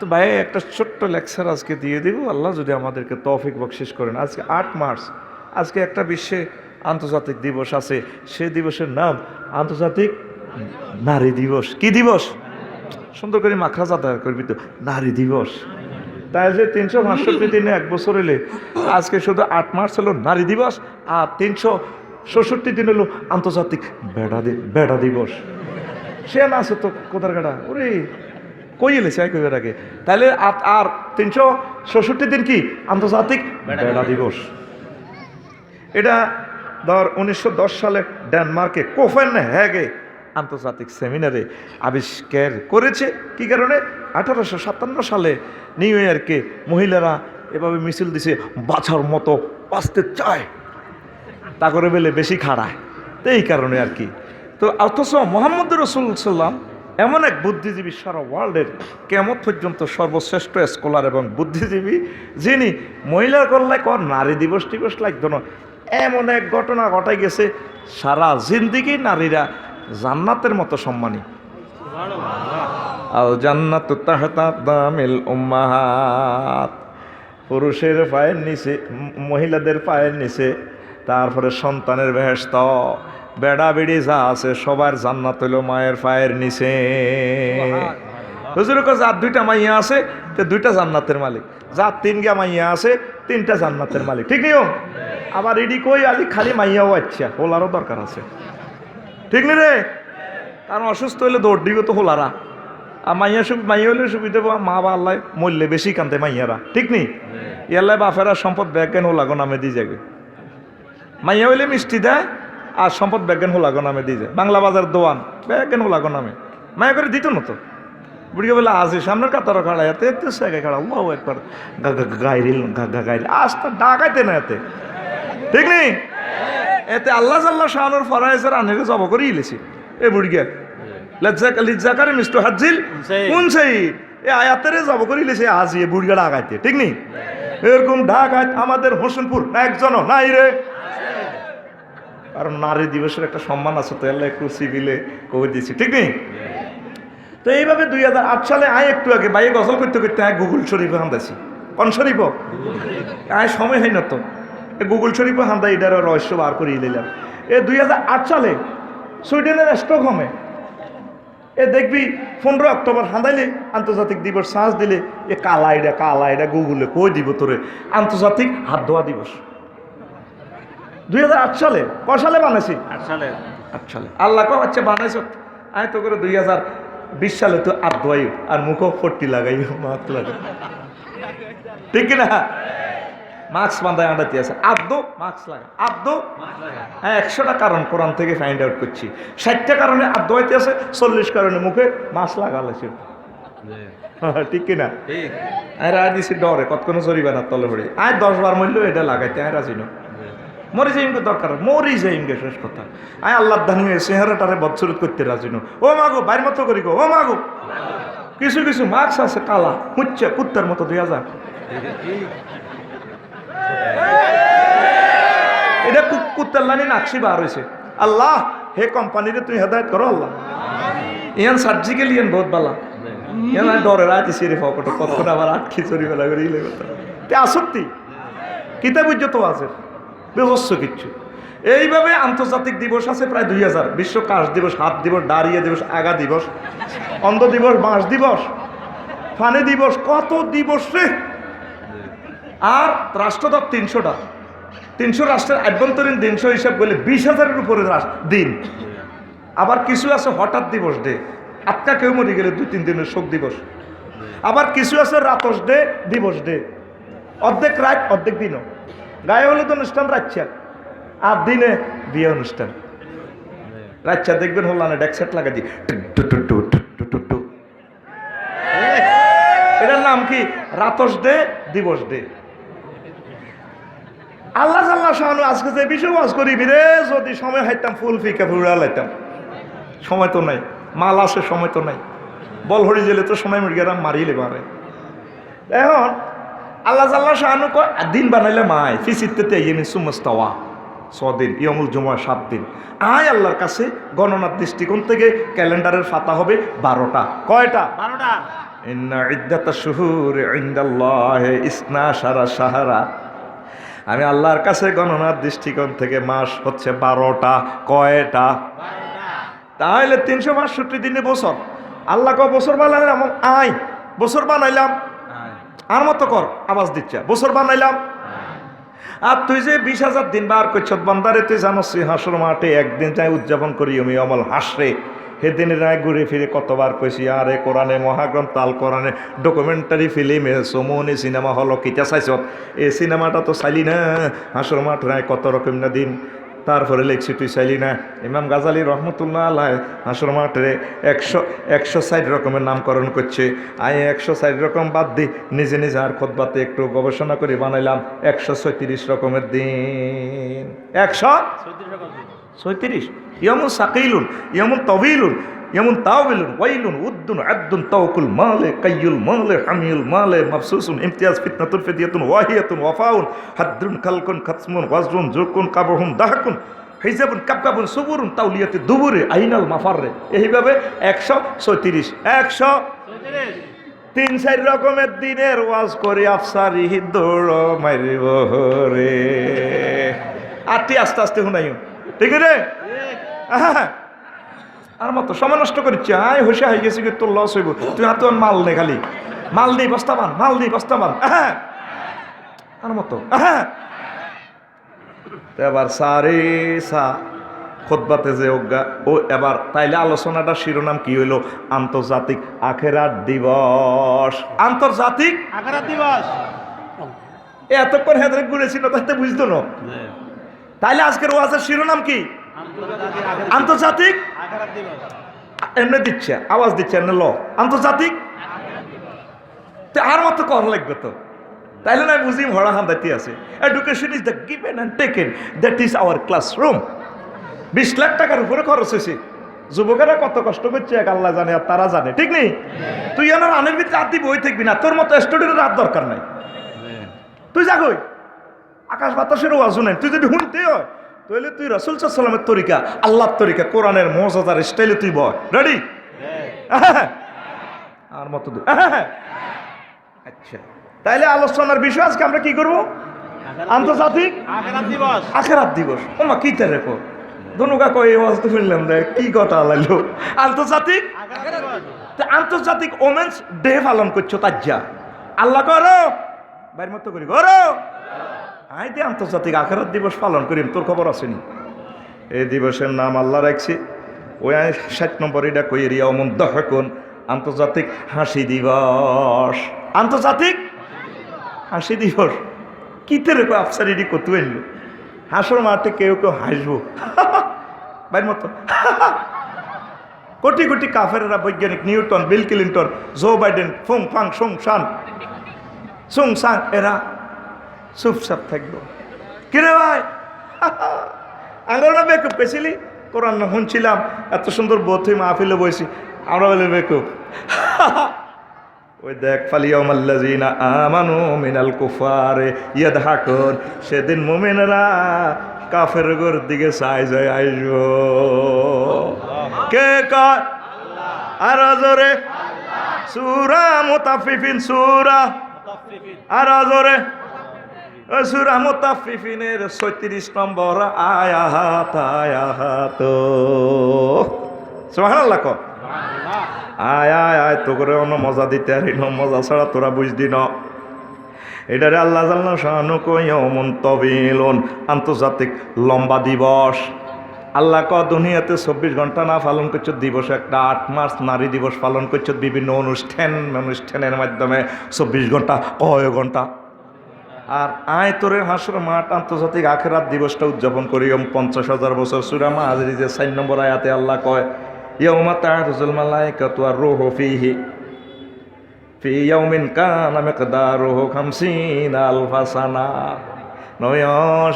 তো ভাই একটা ছোট্ট লেকচার আজকে দিয়ে দিব, আল্লাহ যদি আমাদেরকে তৌফিক বকশিশ করেন। আজকে 8 মার্চ, আজকে একটা বিশ্বে আন্তর্জাতিক দিবস আছে। সেই দিবসের নাম আন্তর্জাতিক নারী দিবস। কি দিবস? সুন্দর করে মাখরা যাতায়াত করবি তো, নারী দিবস। তাই যে 365 দিনে এক বছর এলে আজকে শুধু 8 মার্চ হলো নারী দিবস, আর 366 দিন হলো আন্তর্জাতিক বেড়া দিবস। সে না আছে তো কোথার কাটা ওরে কই এলেছে কইবার আগে। তাহলে আর 366 দিন কি আন্তর্জাতিক বেড়া দিবস। এটা ধর 1910 সালে ডেনমার্কে কোপেনহেগে আন্তর্জাতিক সেমিনারে আবিষ্কার করেছে। কি কারণে? 1857 সালে নিউ ইয়র্কে মহিলারা এভাবে মিছিল দিছে, বাছার মতো বাঁচতে চায়, তা করে বেলে বেশি খাড়ায়। তো এই কারণে আর কি। তো অথচ মোহাম্মদ রাসূলুল্লাহ সাল্লাম এমন এক বুদ্ধিজীবী, সারা ওয়ার্ল্ডের কিয়ামত পর্যন্ত সর্বশ্রেষ্ঠ স্কলার এবং বুদ্ধিজীবী, যিনি মহিলার কল্যাণ কর নারী দিবস টিবস লাগতো না। এমন এক ঘটনা ঘটাই গেছে, সারা জিন্দিগি নারীরা জান্নাতের মতো সম্মানী। আল জান্নাতু তাহতা দামিল উম্মাহাত, পুরুষের পায়ের নিচে, মহিলাদের পায়ের নিচে, তারপরে সন্তানের বেহেশত, বেড়া বেড়ি যা আছে সবার জান্নাত হইল মায়ের পায়ের নিচে। হুজুর কয় যার 2টা মাইয়া আছে তো 2টা জান্নাতের মালিক, যার 3 মাইয়া আছে 3টা জান্নাতের মালিক। ঠিক নিও? আবার এডি কই আলি খালি মাইয়াও আচ্ছা, হোলারও দরকার আছে। ঠিক নি রে? কারণ অসুস্থ হইলে দৌড় দিবে তো হোলারা, আর মাইয়া হইলে সুবিধা মা বা আল্লাহ মরলে বেশি কান্দে মাইয়ারা। ঠিক নি? ইয়াল্লাহ বাফেরা সম্পদ ব্যাজ্ঞান হোলাগো নামে দিয়ে যাবে। মাইয়া হইলে মিষ্টি দেয় আর সম্পদ ব্যাজ্ঞান হোলাগো নামে দিয়ে যায়। বাংলা বাজার দোয়ান ব্যাজ্ঞান হোলাগো নামে মায়া করে দিত না তো। বুড়িকে বলে আসে সামনের কাতারও খাড়া, এতে এতে জায়গায় খাড়া, ও একবার গাইরিল গাইরিল আস্তা ডাকাইতে না এতে। ঠিক নেই? এতে আল্লাহ সাল্লাহ শাহানুর ফরাইজের আনেরে জব করে ইলেছি এ বুড়িকে লিজ্জাকারে মিস্টু হাজিল কোন সেই এ আয়াতেরে জব করে ইলেছে আজি এ বুড়িকে ডাকাইতে। ঠিক নেই? এরকম ডাকাইত আমাদের হোসেনপুর না একজনও নাই রে। কারণ নারী দিবসের একটা সম্মান আছে, তো আল্লাহ একটু সিভিলে কবে দিয়েছি। ঠিক নেই? তো এইভাবে 2008 সালে একটু আগে বাইরে গজল করতে করতে গুগল শরীফে হান্দাছি। কোন শরীফ? সময় হয় না তো গুগল শরীফে হান্দা এটার রহস্য বার করে নিলাম। 2008 সালে সুইডেনের স্টকহোমে দেখবি 15 অক্টোবর হান্দাইলে আন্তর্জাতিক দিবস সাজ দিলে কালা এটা গুগলে কই দিব তোরে আন্তর্জাতিক হাত ধোয়া দিবস। 2008 সালে কয় সালে বানাইছি? 8 সালে। আল্লাহ কো আচ্ছা বানাইছ, আয় তো করে 2020 সালে তো হাত ধোয়াই আর মুখও ফট্টি লাগাই মাস্ক লাগাই। ঠিক না? মাস্ক বান্ধায় আন্ডাতে আছে আদৌ মাস্ক লাগা, আদৌ হ্যাঁ 100টা কারণ কোরআন থেকে ফাইন্ড আউট করছি। 60টা কারণে আদৌ হইতে আছে, 40 কারণে মুখে মাস্ক লাগালেছে। ঠিক কিনা? রায় দিছি ডরে কতক্ষণ জরিমানা তলে পড়ে 10 বার মূল্য এটা লাগাইতে রাজি না। মরে যাইমকে দরকার, মরি যাইমকে শেষ কথা। আল্লাহ দানি চেহারাটারে বদসুরত করতে রাজি নো। ও মাগো বাইর মতো করি গো, ও মাগো কিছু কিছু মাস্ক আছে কালা মুচ্ছে কুত্তার মতো 2000। এটা কুত্তার লানি নাকশি বার হয়েছে। আল্লাহ হে কোম্পানিরে তুই হেদায়ত করো আল্লাহ। ইয়ান সার্জিক্যাল ইয়ান বহুত বালা ইয়ান ডরে রাজি সিরে ফকট কখন আবার আটকি চুরি বেলা করে ইলে কথা তে আসক্তি কিতাব তো আছে ব্যবস্থ কিচ্ছু। এইভাবে আন্তর্জাতিক দিবস আছে প্রায় 2000। বিশ্ব কাশ দিবস, হাত দিবস, দাঁড়িয়ে দিবস, আগা দিবস, অন্ধ দিবস, বাঁশ দিবস, ফানে দিবস, কত দিবস রে। আর রাষ্ট্রদত্ত 300টা, 300 রাষ্ট্রের আভ্যন্তরীণ দিনশো হিসাব করলে 20,000-এর উপরে দিন। আবার কিছু আছে হঠাৎ দিবস ডে, আটকা কেউ মরে গেলে 2-3 দিনের শোক দিবস। আবার কিছু আছে রাতস ডে, দিবস ডে, অর্ধেক রাত অর্ধেক দিনও। গায়ে হলুদ অনুষ্ঠান রাচ্ছা, আর দিনে বিয়ে অনুষ্ঠান। রাচ্ছা দেখবেন হল্লানে ডেকসেট লাগা দিয়ে এটার নাম কি? রাতস ডে, দিবস ডে। আল্লাহ জাল্লাহ শাহানু আজকে যে বিষয় ওয়াজ করি রে, যদি সময় হাইতাম ফুল ফিকা ফুড়া লাইতাম। সময় তো নাই, মাল আছে সময় তো নাই। বল হরি জেলে তো সময় মুরগিরা মারিলে মারে। এখন আল্লাহ জাল্লাহ শাহানু কয় দিন বানাইলে মায় ফিসিতে ইয়েমি সুমস্তাওয়া 6 দিন, ইয়মুল জুমা 7 দিন। আল্লাহর কাছে গণনার দৃষ্টিকোণ থেকে ক্যালেন্ডারের ফাতা হবে 12টা। কয়টা? 12টা। ইন্না ইদ্দাতাশ শুহুরি ইনদাল্লাহি ইসনা শাহরা। আমি আল্লাহর কাছে গণনার দৃষ্টিকোণ থেকে মাস হচ্ছে 12টা। কয়টা? তাহলে 365 দিনে বছর। আল্লাহ কয় বছর বানাইলাম, আয় বছর বানাইলাম, আর মতো কর, আওয়াজ দিচ্ছে বছর বানাইলাম। আর তুই যে 20,000 দিন বার করছ বান্দারে, তুই জানোস হাসর মাঠে একদিন যাই উদযাপন করি আমি অমল হাসরে। সেদিনের রায় ঘুরে ফিরে কতবার কইছি, আরে কোরআনে মহাগ্রন্থ আল কোরআনে ডকুমেন্টারি ফিল্ম সমনি সিনেমা হলো কিতা চাইছ, এই সিনেমাটা তো চাইলি না। হাসর মাঠ রায় কত রকম না দিন, তারপরে লেখছি তুই চাইলি না। ইমাম গাজালি রহমতুল্লাহ আল্লাহ হাসর মাঠে 160 রকমের নামকরণ করছে। আমি 160 রকম বাদ দিই, নিজে নিজে আর খুতবাতে একটু গবেষণা করে বানাইলাম 136 রকমের দিন। 136 ইয়ামুন সাকিলুন, ইয়ামুন তবিলুন, ইয়ামুন তাওবিলুন, ওয়াইলুন, উদ্দুন, আদ্দুন, তাওকুল মালে, কাইয়ুল মালে, হামিউল মালে, মাবসুসুন, ইমতিয়াজ, ফিতনাতুন, ফিদিয়াতুন, ওয়াহিয়াতুন, ওয়াফাউন, হাদ্রুন, খালকুন, খাতসমুন, ওয়াজরুন, জুরকুন, কাবহুন, দাহাকুন, হিজাবুন, কাবকাবুন, সুবুরুন, তাউলিয়াতে দুবুরে, আইনাল মাফাররে। এইভাবে 136 136 রকমের দিনের ওয়াজ করে আফসারি দৌড় মারিব রে। আটটি আস্তে আস্তে শুনাইও, ঠিক রে? আর মতো সময় নষ্ট করিচ্ছি, আয় হোসা হয়ে গেছি, তোর লস হইব। তুই হাতে মাল নেই, খালি মাল নেই বস্তা বান, মাল নেই বস্তা বান। আর মতো এবার সারে সা খুতবাতে যে অজ্ঞা ও এবার তাইলে আলোচনাটা শিরোনাম কি হইল? আন্তর্জাতিক আখেরাত দিবস। আন্তর্জাতিক আখেরাত দিবস। এতক্ষণ হেদরে ঘুরেছিল তাতে বুঝতো না। তাইলে আজকের ওয়াজের শিরোনাম কি? আন্তর্জাতিক আখেরাত দিবস। এমনি দিচ্ছে, আওয়াজ দিচ্ছে এমনি ল আন্তর্জাতিক। আর মতো কর লাগবে তো, তাইলে না বুঝি ভরা হান্দাতি আছে। Education is the given and taken, that is our classroom. 20 lakh টাকার উপরে খরচ হয়েছে। যুবকেরা কত কষ্ট করছে এক আল্লাহ জানে, আর তারা জানে, ঠিক নেই? তুই আমার রানের ভিতরে রাত বই থাকবি না, তোর মতো স্টুডেন্টের রাত দরকার নাই। তুই যা কই আকাশ বাতাসের ওয়াজু নাই, তুই যদি শুনতে হয় তাহলে তুই রাসূল সাল্লাল্লাহু আলাইহি ওয়াসাল্লামের তরিকা, আল্লাহর তরিকা, কোরআনের মুআজিজার স্টাইলে তুই বল। রেডি? আর মতো আচ্ছা, তাইলে আলোচনার বিষয় আজকে আমরা কি করব? আন্তর্জাতিক আখেরাত দিবস। আখেরাত দিবস ওমা কি তে রেখো ধনুকা কই ওয়াজ তো শুনলাম রে, কি কথা লাইলো। আন্তর্জাতিক আখেরাত দিবস, আন্তর্জাতিক ওমেন্স ডে পালন করছো তাজ্জা আল্লাহ করো বাইর মতো করি করো। আই দে আন্তর্জাতিক আখেরাত দিবস পালন করিম, তোর খবর আসেনি? এই দিবসের নাম আল্লাহ রাখছি ওই 60 নম্বর এটা কই ইয়াউমুন দাহকুন, আন্তর্জাতিক হাসি দিবস। আন্তর্জাতিক হাসি দিবস কিতে রেখো আফসারিডি কত এলো হাসর মাঠে কেউ কেউ হাসবো বাইর মতো। কোটি কোটি কাফেররা, বৈজ্ঞানিক Newton, Bill Clinton, Joe Biden, ফুং ফাং সুং শান সুং সাং, এরা চুপচাপ থাকবো। কিরে ভাই আমরা বেকুব পেয়েছিলি, কোরআন শুনছিলাম, এত সুন্দর বোধ মাহফিলে বসি, আমরা বলে বেকুব। ওই দেখ ফালিয়াউমাল্লাযিনা আমানু মিনাল কুফারে ইয়াদহাকুন, সেদিন মুমিনরা কাফের ঘর দিকে চাই যায় আইসবো। কে কয়? আর জোরে সূরা মুতাফফিফিন, সূরা আর জোরে সূরা মুতাফফিফিনের 36 নম্বর আয়াত। সুবহানাল্লাহ কও। আয় আয় আয় তো করে অন্য মজা দিতে আর মজা ছাড়া তোরা বুঝদি না। এটারে আল্লাহ জাল্লা শানু কয়মন তবিলুন, আন্তর্জাতিক লম্বা দিবস। আল্লাহ ক দুনিয়াতে 24 ঘন্টা না পালন করছো দিবস একটা, 8 মার্চ নারী দিবস পালন করছো বিভিন্ন অনুষ্ঠানের মাধ্যমে 24 ঘন্টা কয় ঘন্টা। আর আয় তোরে হাসর মাঠ আন্তর্জাতিক আখেরাত দিবসটা উদযাপন করি 50,000 বছর। সূরা মাআরিজের 4 নম্বর আয়াতে আল্লাহ কয় ইয়াউমা তা'রুজুল মালায়েকাতু ওয়ার-রূহু ফীহি ফি ইয়াউমিন কানা মিকদারুহু 50 আলফা সানা। নয়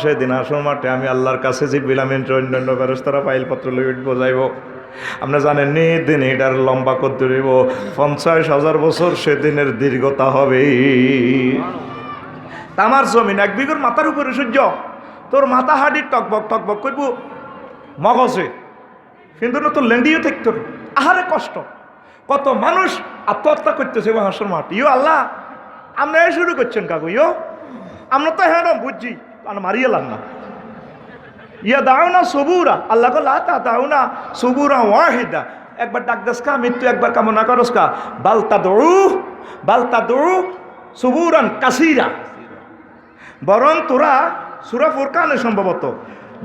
সেদিন হাসর মাঠে আমি আল্লাহর কাছে জিবরিল আমিন অন্যান্য ফেরেশতারা ফাইল পত্র লইয়ে বোঝাইব। আপনারা জানেন নি দিন এটার লম্বা করতে হইব 50,000 বছর, সেদিনের দীর্ঘতা হবে। তামার জমিন 1 বিঘর মাথার উপরে সূর্য, তোর মাথা হাড়ি টকবক টকবক করব মগজে, কিন্তু না তোর লেন্ডিও থাকতো। আহারে কষ্ট, কত মানুষ আত্মহত্যা করতেছে হাসর মাঠ। ইও আল্লাহ আমরা শুরু করছেন কাকু ইও আমরা তো হ্যাঁ বুঝছি মারিয়ে লাগ না ইয়া দাও না সবুরা আল্লাহ তা দাও না সবুরা ওয়াহিদা একবার ডাক দাস কা মৃত্যু একবার কামনা করস কা বালতা দৌড়ু সবুরান কাসিরা বরং তোরা সূরা ফুরকানে সম্ভবত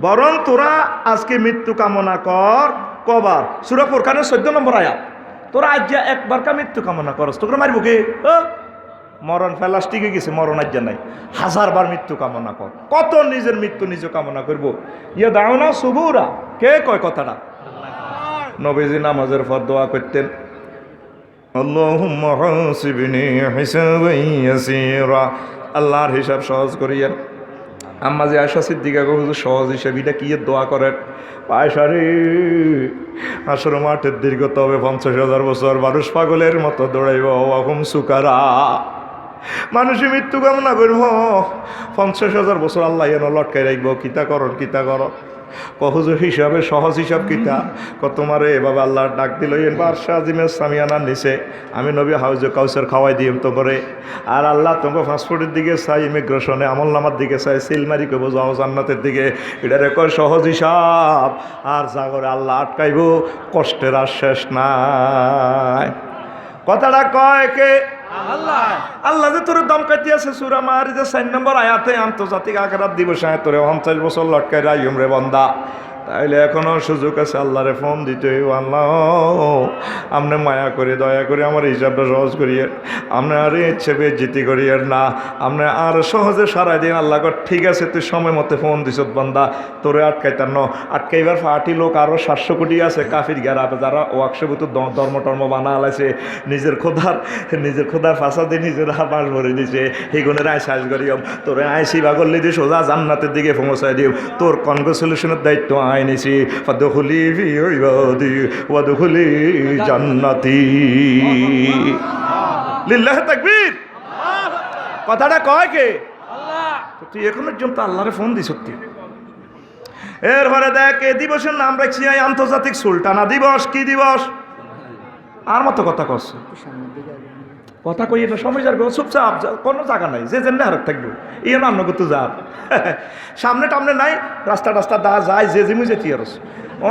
বরং তোরা আজকে মৃত্যু কামনা কর কবার সূরা ফুরকানের 14 নম্বর আয়াত তোরা আজ একবার কা মৃত্যু কামনা করস তোকে মারবো কে মরণ প্লাস্টিকে গেছে মরণ আজ নাই 1000 বার মৃত্যু কামনা কর কত নিজের মৃত্যু নিজে কামনা করবো ইয়া দাও না সবুরা কে কয় কথাটা নবীজি নামাজের পর দোয়া করতেন আল্লাহুম্মা হাসিবনি হিসাবান ইয়াসীরা আল্লাহর হিসাব সহজ করিয়েন আম্মা যে আয়েশা সিদ্দিকা হুজুর সহজ হিসাব এটা কি দোয়া করেন আয়েশা রে আসর মাঠের দীর্ঘ তবে 50,000 বছর মানুষ পাগলের মতো দৌড়াইব ওয়াহুম সুকারা মানুষই মৃত্যু কামনা করব 50,000 বছর আল্লাহ এনে লটকাই রাখবো কিতা করো কহুজুর হিসাবে সহজ হিসাব কিতা তোমারে এভাবে আল্লাহর ডাক দিল বাদশাহ আজিমের সামিয়ানার নিচে আমি নবী হাউজে কাউসার খাওয়াই দিম তো করে আর আল্লাহ তোমাকে পাসপোর্টের দিকে চাই ইমিগ্রেশনে আমল নামার দিকে চাই সিলমারি করবো যাও জান্নাতের দিকে এটা রেকর্ড সহজ হিসাব আর যা করে আল্লাহ আটকাইব কষ্টের আর শেষ নাই কথাটা কয় কে আল্লাহ আল্লাহ যে তোর দমকাইতে আছে সূরা মারিজের 4 নম্বর আয়াতে আন্তর্জাতিক আখিরাত দিবস তোরে 50 বছর লটকাই রাইম রে বান্দা তাইলে এখনো সুযোগ আছে আল্লাহরে ফোন দিতে আল্লাহ আপনি মায়া করে দয়া করে আমার হিসাবটা সহজ করিয়ে আপনি আর ইচ্ছে বেজ্জিতি করিয়ে না আপনি আর সহজে সারাই দিন আল্লাহ ঠিক আছে তুই সময় মতো ফোন দিস বান্দা তোরে আটকাইতার আটকাইবার ফাটি লোক আরও 700 কোটি আছে কাফির গেরা যারা ওয়াকশবুত ধর্ম বানা আলাইছে নিজের খোদার ফাঁসা দিয়ে নিজের বাস ভরে দিছে সেইগুনের আইসাস করিম তোরে আইসি বা করলে দিয়ে সোজা জান্নাতের দিকে পৌঁছাই দিও তোর কনগ্রেচুলেশনের দায়িত্ব আইনিছি ফাদখুলি ফি ইবাদি ওয়াদখুলি জান্নাতি লিল্লাহি তাকবীর কথাটা কয় কে আল্লাহ তুই এখন পর্যন্ত আল্লাহরে ফোন দিস সত্যি এরপরে দেখ এই দিবসের নাম রাখছি আন্তর্জাতিক সুলতানা দিবস কি দিবস আর মতো কথা কস কথা কই এটা সময় যার চুপচাপ কোনো জায়গা নাই যে জেনে হারক থাকবে ইয়ে নাম নগত যা সামনে টামনে নাই রাস্তা দা যায় যে জিমু যেতে আর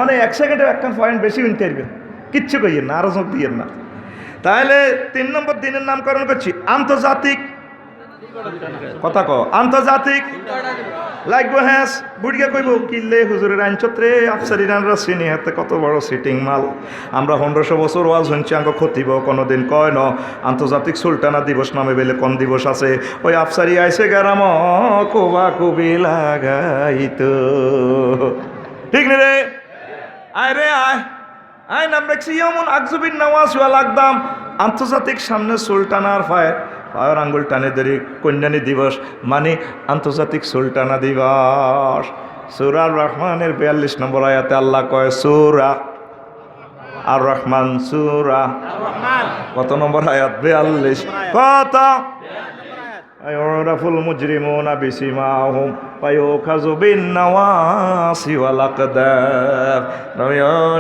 অনেক 1 সেকেন্ডে একটা পয়েন্ট বেশি উনতে পারবেন কিচ্ছু কইয়েন না আরো যোগ দিয়েন না তাহলে 3 নম্বর দিনের নামকরণ করছি আন্তর্জাতিক কথা কো আন্তর্জাতিক লাগবো হ্যাঁ বুড়িয়া কইব কিল্লে হুজুরের আইন চত্রে আফসারি রানরা শ্রেণী হাতে কত বড় সিটিং মাল আমরা 1500 বছর ওয়াজ শুনছি আঙ্গ ক্ষতিব কোনোদিন কয় ন আন্তর্জাতিক সুলতানা দিবস নামে বেলে কোন দিবস আছে ওই আফসারি আইসে গেরাম কোবা কুবি লাগাইতো ঠিক নে রে আয় রে আয় নাম রাখছি ইয়মন আকজুবিন নওয়াজ ওয়াল আকদাম আন্তর্জাতিক সামনে সুলতানার পায়ের আঙ্গুল টানে ধরি কন্যানী দিবস মানে আন্তর্জাতিক সুলতানা দিবস সূরা আর রহমানের 42 নম্বর আয়াতে আল্লাহ কয় সূরা আর রহমান সূরা কত নম্বর আয়াত 42 কত আয়রাফুল মুজরিমুনা বিসিমাহুম ফায়ুখাযু বিন-নাওয়াসি ওয়াল আকদাম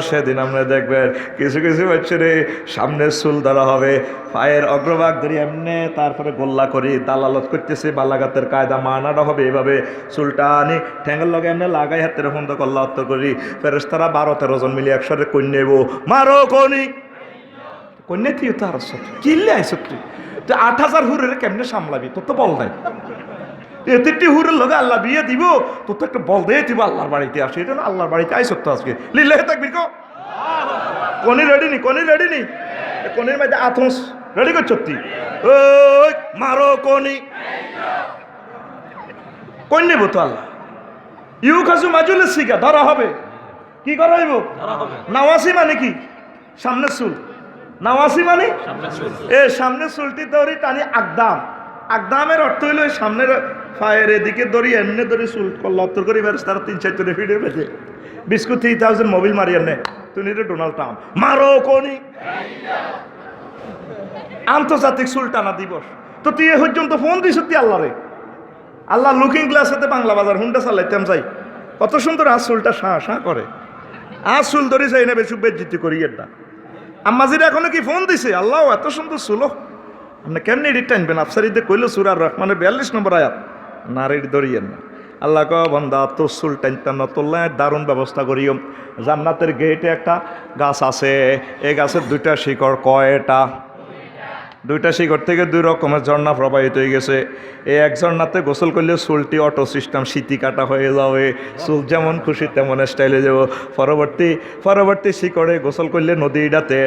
সেদিন আমরা দেখবেন কিছু বাচ্চারে সামনে চুল ধরা হবে পায়ের অগ্রভাগ ধরে এমনি তারপরে গোল্লা করি দালালত করতেছে বালাগাতের কায়দা মানাটা হবে এভাবে চুলটা আনি ঠ্যাঙ্গের লগে এমনি লাগাই হাতের ফোন তো কল্লা উত্তর করি ফেরেশতারা 12-13 জন মিলে একসাথে কন্যা নেব মারো কন্যা তুই তার কিনলে আইস তুই 8,000 হুরের কেমনে সামলাবি তোর তো বল নাই এতেটি হুরের লগে আল্লাহ বিয়ে দিব তোর তো একটা বল দিয়ে দিব আল্লাহর বাড়িতে আসে এটা না আল্লাহর বাড়িতে আইস তো আজকে লিল্লাহি তাকবীর কো কোনি রেডি নি কোনির মধ্যে আথস রেডি করছ তুই ওই মারো কোনি নেব তো আল্লাহ ইউ কাজু মাজুলের শিকা ধরা হবে কি করা হইব নাওয়াসি মানে কি সামনে চুল নাওয়াসি মানে সামনে চুলটি দড়ি টানি আকদামের অর্থ হইল সামনের পায়ের এদিকে দড়ি এমনি দড়ি চুল লত্তর করি বেরোস তারা 3-4 ফিটে বেঁধে বিস্কুট 3000 মোবিল মারিয়ার নে তুই নিরে ডোনাল্ড ট্রাম্প মারো কোনি আন্তর্জাতিক সুলতানা দিবস তো তুই এ পর্যন্ত ফোন দিস আল্লাহরে আল্লাহ লুকিং গ্লাসেতে বাংলা বাজার হুন্ডা চালাইতাম যাই কত সুন্দর আজ চুলটা শাঁ করে আজ চুল ধরে যাই না বেশি বেজ্জিতি করি না আম্মাজিরা এখনো কি ফোন দিছে? আল্লাহ এত সুন্দর ছিল, আপনি কেমনি এডিট টানবেন? আফসারিতে কইল সূরা রহমানের 42 নম্বর আয়াত, না রেডি ধরিয়েন না। আল্লাহ কয় বান্দা তোর চুল টানতাম না, তোর দারুণ ব্যবস্থা করিও। জান্নাতের গেটে একটা গাছ আছে, এই গাছের 2টা শিকড়। কয়টা? 2টা শিকড় থেকে 2 রকমের ঝর্ণা প্রবাহিত হয়ে গেছে। এই এক ঝর্ণাতে গোসল করলে চুলটি অটো সিস্টেম সিটি কাটা হয়ে যাবে, চুল যেমন খুশি তেমন স্টাইলে যাব। পরবর্তী শিকড়ে গোসল করলে নদীটাতে,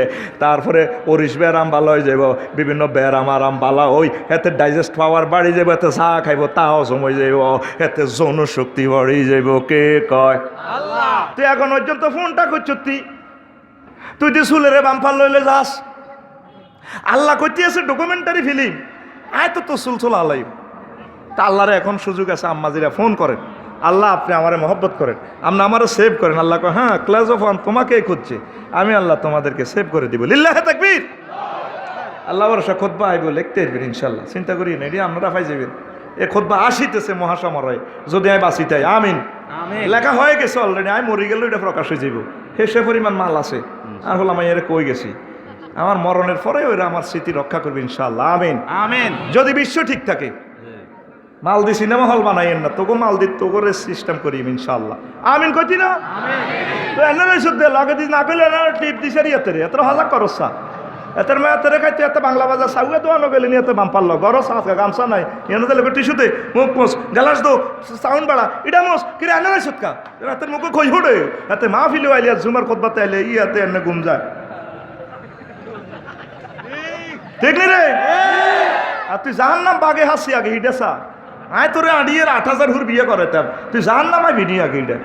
তারপরে অরিশ ব্যারাম ভালো হয়ে যাব, বিভিন্ন ব্যারাম আরাম ভালো ওই, এতে ডাইজেস্ট পাওয়ার বাড়ি যাব, এতে চা খাইব তাও সময় যাব, এতে যৌন শক্তি বাড়ি যাব। কে কয়? আল্লাহ। তুই এখন পর্যন্ত ফোনটা করছ, তুই তুই চুলের বাম্পার লইলে যাস। আল্লাহ কইতে আছে ডকুমেন্টারি ফিল্ম, আয় তো চুল চুল আলাই। তা আল্লাহরে এখন সুযোগ আছে, আম্মাজিরা ফোন করেন, আল্লাহ আপনি আমারে মহব্বত করেন, আপনি আমারও সেভ করেন। আল্লাহ কয় হ্যাঁ, ক্লাস অফ ওয়ান তোমাকেই খুঁজছে, আমি আল্লাহ তোমাদেরকে সেভ করে দিব। লিল্লাহে তাকবীর। আল্লাহ বরসা খুতবা আইব, লিখতে আসবেন ইনশাল্লাহ, চিন্তা করি না, এটি আপনারা পাই যাবেন। এ খুতবা আসিতেছে মহাসমারোহে, যদি আমি বাঁচি তাই। আমিন। লেখা হয়ে গেছে অলরেডি, আমি মরি গেলেও এটা প্রকাশ হয়ে যাব। সে পরিমাণ মাল আছে। আর হলাম আমি এর কই গেছি, আমার মরণের পরে ওরা আমার স্মৃতি রক্ষা করবে ইনশাআল্লাহ। আমিন আমিন। যদি বিশ্ব ঠিক থাকে, মাল দি সিনেমা হল বানাইয়েন না, তোকে মাল দি তো করে সিস্টেম করি ইনশাআল্লাহ। আমিন কইতি না? তো এনে শুদ্ধ লাগে দিস না কইলে না টিপ দিছে রিয়াতে রে এত হাজার করছা এতের মা এতে খাইতে এত বাংলা বাজার সাউয়ে তো আনো গেলেনি, এত বাম পারলো গরস আছে গামছা নাই, এনে দিলে টিস্যুতে মুখ মোস গ্যালাস দো সাউন্ড বাড়া ইডা মোস কিরে এনে নাই সুৎকা এতের মুখে কই হুড়ে এতে মা ফিলে আইলে জুমার খুতবাতে আইলে ইয়াতে এনে ঘুম যায়। ঠিক নি রে? আর তুই জাহান্নাম বাগে হাসি আগে হিডেসা আয় তোরে আড়িয়ে 8,000 হুর বিয়ে করে তার, তুই জাহান্নাম আয় ভিডিও আগে হিডে।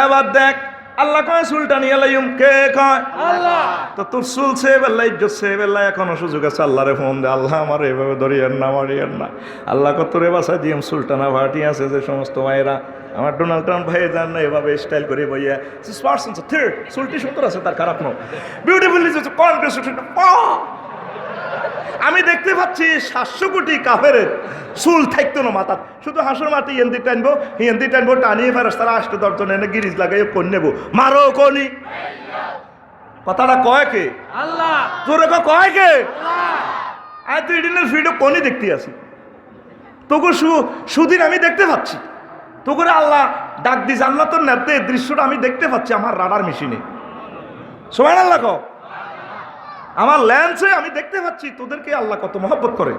এবার দেখ আল্লাহ কয় চুলটা নিয়ে লাইম, কে কয়? আল্লাহ। তো তোর চুল সে বেলা ইজ্জত সে বেলা এখনো সুযোগ আছে, আল্লাহরে ফোন দে, আল্লাহ আমার এভাবে ধরিয়েন না মারিয়েন না। আল্লাহ কত রে বাসায় দিম চুলটা না ভাটি আছে যে সমস্ত মায়েরা আমার ডোনাল্ড ট্রাম্প ভাই যান না এভাবে স্টাইল করে বইয়া চুলটি সুন্দর আছে, তার খারাপ নয়, বিউটিফুলি আমি দেখতে পাচ্ছি 700 কোটি কাফেরের চুল থাকতো না মাথা, শুধু হাঁসুর মাটি হিন্দি টানবো টানিয়ে ফেরাস তারা 8-10 জন এনে গিরিজ লাগাই কোন নেবো, মারো কোনি। কথাটা কয় কে? আল্লাহ। তোর কয় কে? আয় তুই দিনের ভিডিও কোনি দেখতে আসি, তোকে সুদিন আমি দেখতে পাচ্ছি, তো করে আল্লাহ ডাক দি জান্নাতের নেতে দৃশ্যটা আমি দেখতে পাচ্ছি আমার রাডার মেশিনে। সুবহানাল্লাহ কও। আমার ল্যান্সে আমি দেখতে পাচ্ছি তোদেরকে আল্লাহ কত মহব্বত করে।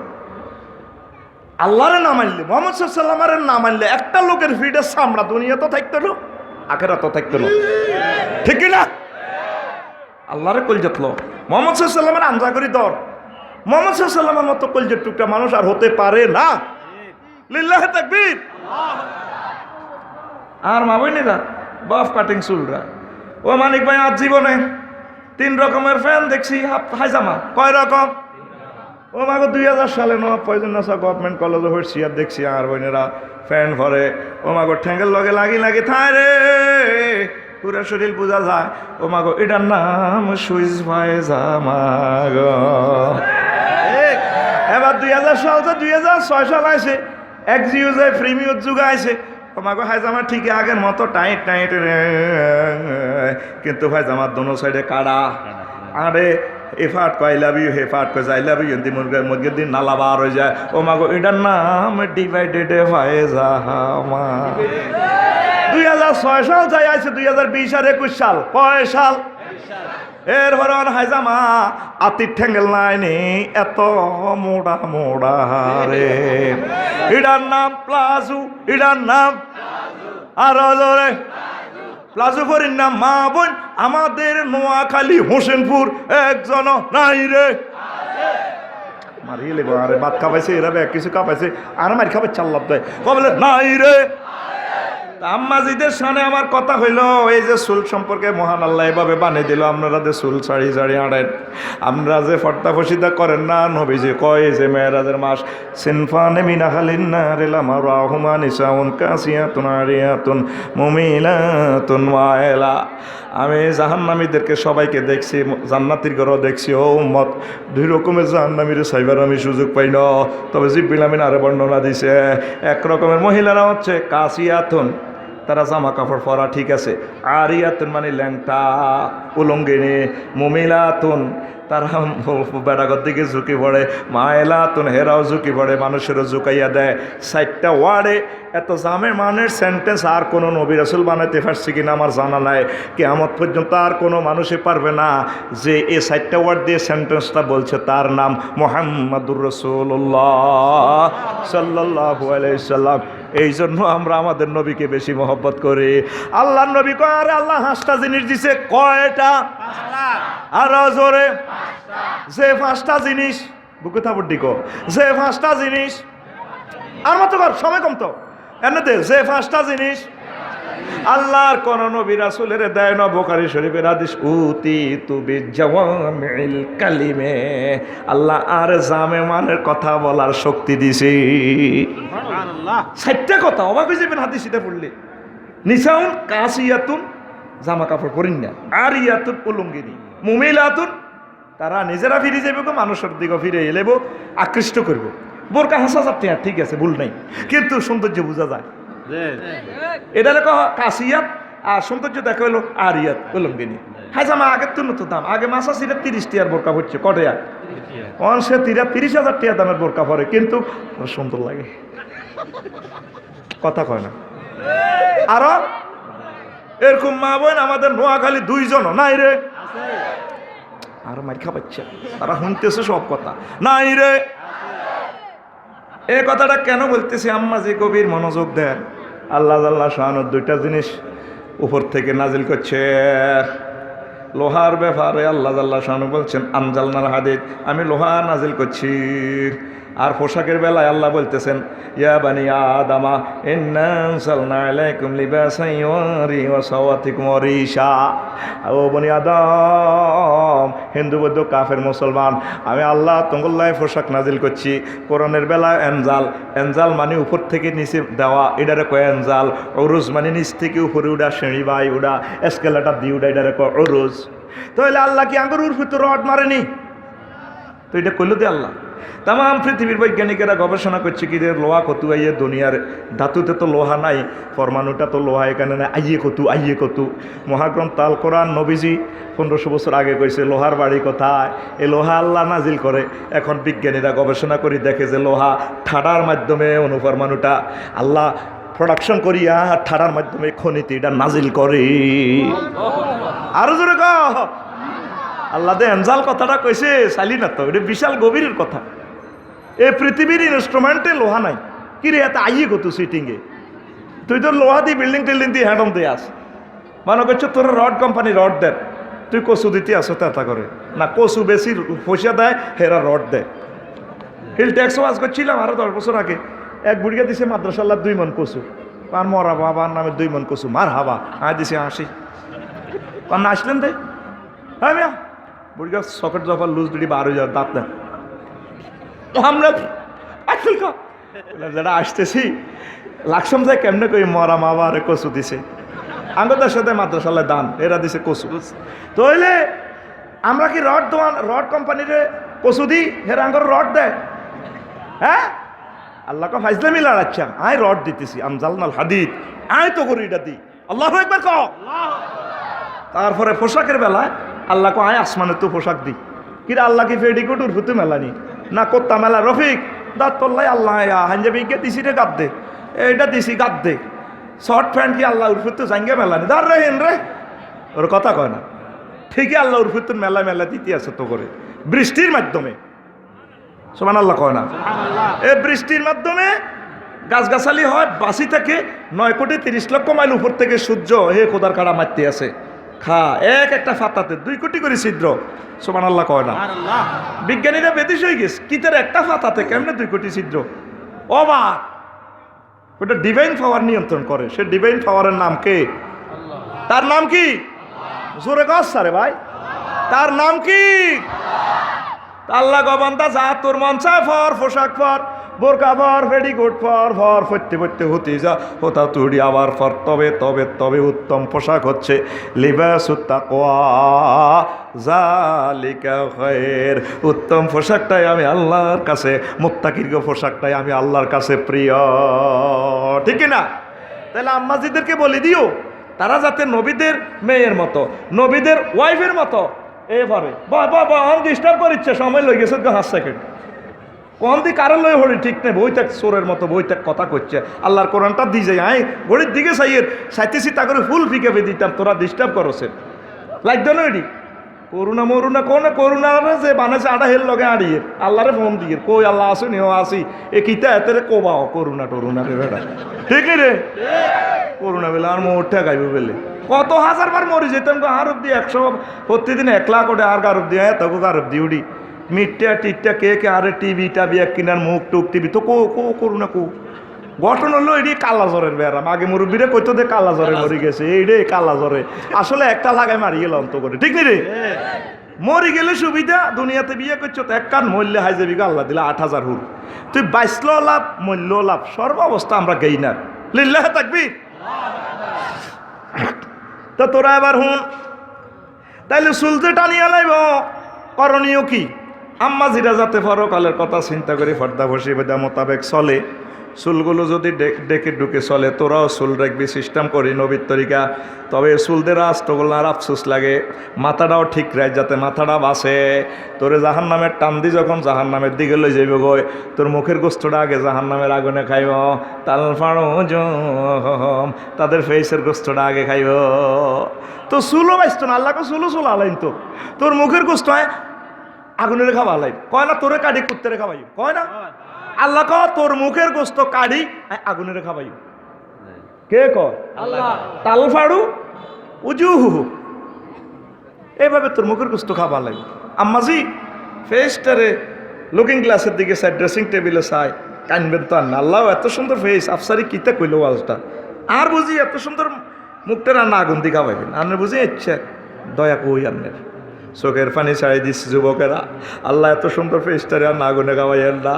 আল্লাহরে না মানলে, মুহাম্মদ সাল্লাল্লাহু আলাইহি ওয়াসাল্লামের না মানলে একটা লোকের ফিডের সামরা দুনিয়া তো থাকতো না, আখিরাত তো থাকতো না, ঠিক কি না? আল্লাহরে কলজাত লো, মুহাম্মদ সাল্লাল্লাহু আলাইহি ওয়াসাল্লামের আঞ্জা করি দর, মুহাম্মদ সাল্লাল্লাহু আলাইহি ওয়াসাল্লামের মতো কলজার টুকটা মানুষ আর হতে পারে না। লিল্লাহি তাকবীর। আর মা বইনেরা বাফ কাটিং চুলরা, ও মানিক ভাই আজ জীবনে 3 রকমের ফ্যান দেখছি, হাইজামা কয় রকম? ও মাগো 2000 সালে নবাব ফয়জুন্নেসা গভর্নমেন্ট কলেজে হয়েছি আর দেখছি আর বইনেরা ফ্যান ভরে, ও মাগো ঠ্যাঙ্গের লগে লাগি থায় রে, পুরা শরীর বোঝা যায়। ও মাগো এটার নাম সুইচ পায়জামা গো। এবার 2000 সাল তো 2006 সাল আছে, এক্সিউজে প্রিমিয়ার যুগ আছে। তোমাকে হাইজামা ঠিকই আগের মতো টাইট কিন্তু ভাইজামার দোনো সাইডে কাড়া, আরে এফাট কয় আই লাভ ইউ, হেফাট কয় আই লাভ ইউ, এমনি মুরগির দিন নালা বার হয়ে যায়। ও মাগো এটার নাম ডিভাইডেড ভাইজামা। 2006 সাল যাই আছে, 2020 আর 21 সাল, কয় সাল? এরপর হাইজামা আতির ঠ্যাঙ্গেল নাইনি এত মোড়া মোড়া রে, এটার নাম প্লাজু, এটার নাম আরো জোরে প্লাজু পরির নাম মা বোন আমাদের নোয়াখালী হোসেনপুর একজন নাই রে। মারিয়ে লেবো আরে ভাত খাবাইছে এরা কিছু খাবাইছে আর মারি খাবার চাল্লাপ দেয় কবলে নাই রে। আম্মাজিদের সামনে আমার কথা হইল এই যে চুল সম্পর্কে মহান আল্লাহ এভাবে বানিয়ে দিল, আপনারা যে চুল ছাড়ি আড়েন, আপনারা যে ফর্দা ফসিদা করেন না, নবীজি কয় যে মেয়েরাজের মাস সিনফানে মিনাহালিন না রেলাম রাহমান ইসাউন কাসিয়াতুন আরিয়াতুন মুমিলাতুন ওয়াইলা। আমি জাহান্নামীদেরকে সবাইকে দেখছি, জান্নাতির ঘরও দেখছি। ও উম্মত 2 রকমের জাহান্নামীর সাইবার আমি সুযোগ পাই না, তবে জিব্রিল আমিন আরে বর্ণনা দিছে। এক রকমের মহিলারা হচ্ছে কাসিয়াতুন, তারা জামা কাপড় পরা ঠিক আছে। আরিয়াতুন মানে ল্যাংটা উলঙ্গিনী, মুমিলাতুন তারা বেড়াগর দিকে ঝুঁকি পড়ে, মায়েলাতুন হেরাও ঝুঁকি পড়ে, মানুষেরও ঝুঁকাইয়া দেয়। 4টা ওয়ার্ডে এত জামে মানের সেন্টেন্স আর কোনো নবী রাসূল বানাইতে পারছে কিনা আমার জানা নাই। কিয়ামত পর্যন্ত আর কোনো মানুষই পারবে না যে এই 4টা ওয়ার্ড দিয়ে সেন্টেন্সটা বলছে তার নাম মুহাম্মাদুর রাসূলুল্লাহ সাল্লাল্লাহু আলাইহি সাল্লাম। এই জন্য আমরা আমাদের নবীকে বেশি মহব্বত করি। আল্লাহর নবী কয়, আরে আল্লাহ 5টা জিনিস দিছে। কয়টা? আরো জোরে। যে 5টা জিনিস বুকে থাপড় দিকো, যে 5টা জিনিস আর মতো কর, সময় কম তো এমনিতে। যে 5টা জিনিস আল্লাহর কোন নবী রাসূলের দেয় না। বুখারী শরীফের হাদিস, উতিতু বিজাওয়ামিল কালিমে, আল্লাহ আর জামে মানের কথা বলার শক্তি দিছে। সুবহানাল্লাহ। 4টা কথা অবাক হয়ে যাবেন হাদিস এটা পড়লে। নিসাউন কাসিয়াতুন জামা কাপড় পরিন না, আরিয়াতুন উলঙ্গিনী, মুমিলাতুন তারা নিজেরা ফিরে যাবে, মানুষের দিকে ফিরে এলেব, আকৃষ্ট করব। বোরকা হাসা যাচ্ছে ঠিক আছে, ভুল নাই, কিন্তু সৌন্দর্য বোঝা যায়। এটা লেখা কাসিয়াত, আর সৌন্দর্য দেখা হলো আরিয়াত উলঙ্গিনী। হ্যাঁ জামা আগের তো নতুন দাম, আগে মাসা ছিল 30 টাকার বোরকা পড়ছে, কটেয়া সে 30,000 টাকা দামের বোরকা পরে, কিন্তু সুন্দর লাগে, কথা কয় না। আরো এরকম মা বোন আমাদের নোয়াখালী 2 জন নাই রে, আর মার খাবাচ্ছে তারা শুনতেছে সব কথা, নাই রে। এই কথাটা কেন বলতেছি, আম্মা যে গভীর মনোযোগ দেন, আল্লাহ আল্লাহ শাহানুর 2টা জিনিস উপর থেকে নাজিল করছে। লোহার ব্যাপারে আল্লাহ আল্লাহ শাহানু বলছেন, আনজালনাল হাদিদ, আমি লোহা নাজিল করছি। আর পোশাকের বেলায় আল্লাহ বলতেছেন, ইয়া বানি আদামা ইন্না আনজালনা আলাইকুম লিবাসান ইউরি ওয়া সাওয়াতিকুম রিশা। ও বনি আদম, হিন্দু বৌদ্ধ কাফের মুসলমান, আমি আল্লাহ তোমার পোশাক নাজিল করছি। কোরআনের বেলা এনজাল, এনজাল মানে উপর থেকে নিচে দেওয়া, এটারে কয় এনজাল। অরুজ মানে নিচ থেকে উপরে উড়া, সিঁড়ি বাই উড়া, এসকেলেটার দিয়ে উড়া, এটারে কয় অরুজ। তাহলে আল্লাহ কি আঙ্গুর উর্ফে তো রড মারেনি? তো এটা করলো দিয়ে আল্লাহ। তাম পৃথিবীর বৈজ্ঞানিকেরা গবেষণা করছে কি যে লোহা কতু আইয়ে, দুনিয়ার ধাতুতে তো লোহা নাই, পরমাণুটা তো লোহা এখানে নাই, আইয়ে কতু আইয়ে কতু। মহাগ্রন্থ আল কোরআন নবীজি 1500 বছর আগে কইছে লোহার বাড়ি কোথায়। এই লোহা আল্লাহ নাজিল করে। এখন বিজ্ঞানীরা গবেষণা করে দেখে যে লোহা ঠাডার মাধ্যমে অনুপরমাণুটা আল্লাহ প্রোডাকশন করিয়া ঠাডার মাধ্যমে খনিতে এটা নাজিল করে। আরো জোরে ক আল্লাহ দে এনজাল কথাটা কইছে চালি না তো, এটা বিশাল গভীরের কথা। এই পৃথিবীর ইনস্ট্রুমেন্টে লোহা নাই, কি রে এত আইয়ে কত সিটিংয়ে, তুই তো লোহা দিয়ে বিল্ডিং টিল্ডিং দিয়ে হ্যান্ডম দিয়ে আস, মনে করছো তোর রড কোম্পানি রড দেয়, তুই কচু দিতে আসো তা করে না, কচু বেশি পয়সা দেয় হেরা রড দেয়। হিল ট্যাক্স ওয়াজ করছিলাম আরো 10 বছর আগে, এক বুড়িয়া দিছে মাদ্রাসাল্লাহ 2 মন কচু, আর মরা বাবার নামে 2 মন কচু, মার হাবা দিছে 80। আর না আসলেন তাই, হ্যাঁ মিয়া বুড়িয়া সকেট জফার লুজ দুটি 12 দাঁত দেন। আমরা যারা আসতেছি লাকসাম যায় কেমনে কই মরা মাবা আরে কচু দিছে, আঙ্গদের সাথে মাদ্রাসাল্লাহ দান, এরা দিছে কচু। তো হইলে আমরা কি রড দোয়ান, রড কোম্পানিরে কচু দিই, হেরা আঙ্গর রড দেয়? হ্যাঁ আল্লাহকে ফাইজলামি লড়াচ্ছা, আয় রড দিতেছি, আনজালনাল হাদিদ, আয় তো করি এটা দিই, আল্লাহু আকবার কও। তারপরে পোশাকের বেলায় আল্লাহ কো আয় আসমানের তো পোশাক দিই, কিরা আল্লাহ কি ফেডিকোট উর্ফুতে মেলানি না কোত্তা মেলা রফিক দাঁত তোল্লাই আল্লাহ হাঞ্জাবি কে দিছি রে গাদ দে, এইটা দিছি গাদ দে, শর্ট প্যান্ট কি আল্লাহ উর্ফুতে জাঙ্গে মেলানি দার রে হেন রে, ওর কথা কয় না। ঠিকই আল্লাহ উর্ফুতে মেলা মেলা দিতে আছে তো করে বৃষ্টির মাধ্যমে, সুবহানাল্লাহ কয় না? এই বৃষ্টির মাধ্যমে গাছগাছালি হয়, বাসি থেকে 9 কোটি 30 লক্ষ মাইল উপর থেকে সূর্য হে খোদার কাড়া মারতে আছে, খা এক একটা ফাতাতে 2 কোটি করে ছিদ্র, সুবহানাল্লাহ কয় না? বিজ্ঞানীরা বেদিস হয়ে গেছে, কিতার একটা ফাতাতে কেমনে 2 কোটি ছিদ্র, অবাক। ওটা ডিভাইন পাওয়ার নিয়ন্ত্রণ করে, সে ডিভাইন পাওয়ারের নাম কে? তার নাম কি? জোরে কস সারে ভাই, তার নাম কি? আল্লাহ গবান্দা যা তোর মন চায় ফর, পোশাক ফর, বোরকা ফর, পেটিকোট ফর, ফরতে ফরতে হতে যা হতা তুড়ি আবার ফর। তবে তবে তবে উত্তম পোশাক হচ্ছে লিবাসুত তাকওয়া যালিকা খায়র। উত্তম পোশাকটাই আমি আল্লাহর কাছে, মুত্তাকির পোশাকটাই আমি আল্লাহর কাছে প্রিয়, ঠিক না? তাহলে আম্মাজিদেরকে বলে দিও তারা যাতে নবীদের মেয়ের মতো, নবীদের ওয়াইফের মতো এভাবে ডিস্টার্ব করিচ্ছে, সময় লই গেছে 5 সেকেন্ড কোন দি কারণ লই হরি ঠিক নেই, বইটা চোরের মতো বইটা কথা করছে। আল্লাহর কোরআনটা দিয়ে যায় আই ঘড়ির দিকে চাইয়ের সাইতেছি তা করে ফুল ফিকে দিতাম, তোরা ডিস্টার্ব করছে লাগতো না এটি করুণা মরুণা কোন করুণা যে বানাইছে আড়া হেল লগে আড়িয়ে আল্লাহরে ফোন দিয়ে কই আল্লাহ আসো নিও আসি এ কিতা এতে কোবাও করুণা টরুণা রে বেটা ঠিক রে করুণা বেলে আর মোটটা গাইব বেলে কত হাজারবার মরি যেতাম আরব দিয়ে 100 প্রতিদিন 1 লাখ ওটা আর আরব দিয়ে তবু আরব দিয়ে উঠি মিটটা টিটটা কে আরে টিভি টাবি এক কিনার মুখ টুক টিভি তো কো কো করুণা কো গঠন হলো এটি কালা জ্বরের ব্যারাম। আগে মুরব্বীরা কইতো যে কালা জ্বরে মরি গেছে, এই রে কালা জ্বরে আসলে একটা লাগায় মারি গেলাম তো করে ঠিক রে মরি গেলে সুবিধা। দুনিয়াতে বিয়ে করছো তো এক কান মূল্যে হাই যাবি আল্লাহ দিলে 8000 হুর, তুই 22 লাভ মূল্য লাভ সর্বাবস্থা আমরা গেইনার লিল্লাহ থাকবি। তো তোরা এবার হুন তাইলে চুলতে টানিয়া লাইব করণীয় কি? আম্মা জিরা যাতে পরকালের কথা চিন্তা করে পর্দা বসি বেদা মোতাবেক চলে, চুলগুলো যদি ডেকে ঢুকে চলে তোরাও চুল রাখবি সিস্টেম করি নবীর তরিকা। তবে চুলদের রাষ্ট্রগুলো আর আফসোস লাগে, মাথাটাও ঠিক রাখ যাতে মাথাটা বাঁচে। তোরে জাহান নামের টান দি যখন জাহান নামের দিকে লই যাইব গই, তোর মুখের গোস্তটা আগে জাহান নামের আগুনে খাইব, তাল ফাড়ো তাদের ফেসের গোস্তটা আগে খাইব। তো চুলও বাঁচত না, আল্লাহকে চুল আলাইন তো তোর মুখের গোস্ত আগুনের খাওয়া আলাই কয় না, তোরে কাটি কুত্তেরে খাওয়াই কয় না। আল্লাহ ক তোর মুখের গোস্ত কাড়ি আগুনের খাবাই কে কয় আল্লাহ। তাল ফাড়ু উজুহু এইভাবে তোর মুখের গোস্ত খাবা লাগে। আম্মাজি ফেসটারে লুকিং গ্লাসের দিকে চাই, ড্রেসিং টেবিলে চাই, কানবেন তো আর না। আল্লাহ এত সুন্দর ফেস, আফসারি কিতা কইল ওয়াজটা আর বুঝি এত সুন্দর মুখটা রান্না আগুন দিয়ে খাওয়াইবেন আন্নের বুঝি ইচ্ছা দয়া কই আন্নের চোখের পানি ছাড়াই দিচ্ছি যুবকেরা। আল্লাহ এত সুন্দর ফেসটারে আর না গুনে গাওয়াইয়ের না।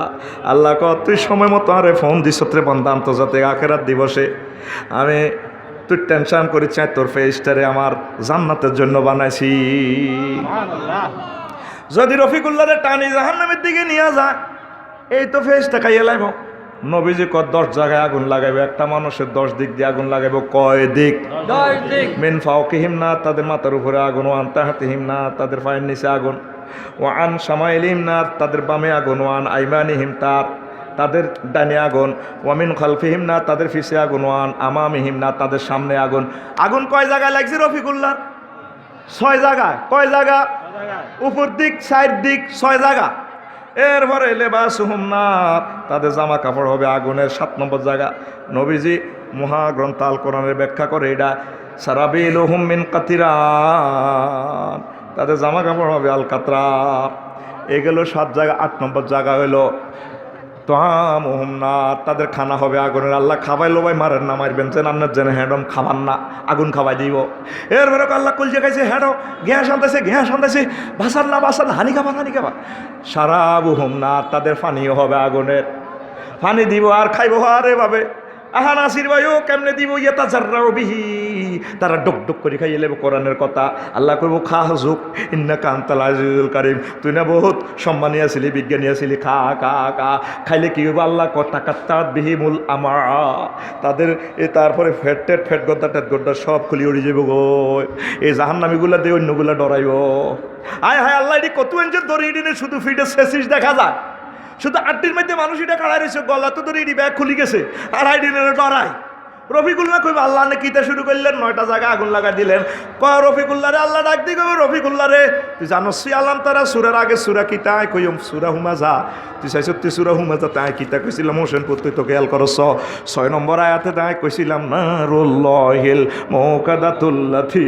আল্লাহ ক তুই সময় মতো আরে ফোন দিস রে বন্ধা আন্তর্জাতিক আখেরাত দিবসে, আমি তুই টেনশন করি চাই তোর ফেসটারে আমার জান্নাতের জন্য বানাইছি। যদি রফিকুল্লাহরে টানি জাহান্নামের দিকে নিয়ে যায় এই তো ফেসটা খাইয়ে লাইব। নবীজি ক 10 জায়গায় আগুন লাগাইবে, একটা মানুষের 10 দিক দিয়ে আগুন লাগাইব। কয় দিক? 10 দিক। মিন ফাওকিহিম না তাদের মাথার উপরে আগুন, ওয়ান তাহতিহিম না তাদের পায়ের নিচে আগুন, ওয়ান শামাইলিহিম না তাদের বামে আগুন, ওয়ান আইমানিহিম তাদের ডানে আগুন, ওয়ামিন খালফিহিম না তাদের পিছে আগুন, ওয়ান আমামিহিম না তাদের সামনে আগুন। আগুন কয় জায়গায় লাগছে রফিকুল্লাহ? 6 জায়গায়। কয় জায়গা? উপর দিক 4 দিক 6 জায়গা। এরপরে লেবাসুহুম নার তাদের জামা কাপড় হবে আগুনের 7 নম্বর জায়গা। নবীজি মহাগ্রন্থ আল কোরআনের ব্যাখ্যা করে এটা সারাবিলুহুম মিন কাতিরান তাদের জামা কাপড় হবে আল কাতরা। এগুলো 7 জায়গা। 8 নম্বর জায়গা হইল তামুহুম নার তাদের খানা হবে আগুনের। আল্লাহ খাবাইলো ভাই মারেন না, মারবেন যে রান্নার জন্য হ্যাডম খাবার না আগুন খাবাই দিব। এরপরে আল্লাহ কলজে খাইছে হ্যাডো গ্যাস আনতেছে বাসার না হানি খাবার। সারাবুহুম নার তাদের পানিও হবে আগুনের। পানি দিব আর খাইব আর এভাবে আহা নাসির ভাইও কেমনে দিব ইয়েতা জাররাও বিহি তারা ডক করে খাইয়ে লেব কোরআনের কথা। আল্লাহ করবো খা হুজুক ইন্না কান্তাল আজিজুল কারিম, তুই না বহুত সম্মানী আছিলি বিজ্ঞানী আছিলি, খা খাইলে কি হইব? আল্লাহ কথা কাত্তাত বিহি মূল আমার তাদের তারপরে ফেট গদ্দা সব খুলি উড়ি যাব গো। এই জাহান্নামীগুলা দিয়ে অন্যগুলা ডরাইব। আয় আল্লাহ এটি কত এঞ্জেল ধরে এডিনে শুধু ফিটে শেষিস দেখা যায়, শুধু 8 মধ্যে মানুষ এটা কাড়াই রয়েছে, গলা তো ধরে এটি ব্যাগ খুলি গেছে আর আইডিনের ডরায়। রফিকুল্লাহ কইব আল্লাহ নে কিতা শুরু করলেন, 9টা জায়গা আগুন লাগা দিলেন। কয় রফিকুল্লাহ রে আল্লাহ ডাক দি কইব রফিকুল্লাহ রে তুই জানোস আল্লাহ তারা সুরার আগে সুরা কিতা কইম সুরা হুমাজা, তুই চাইছ তুই সুরা হুমাজা তাই কিতা কইছিলাম হোসেনপুর তুই তো খেয়াল করছ 6 নম্বর আয়াতে তাই কইছিলাম না রুল্লাহিল মুকাদাতুল্লাতি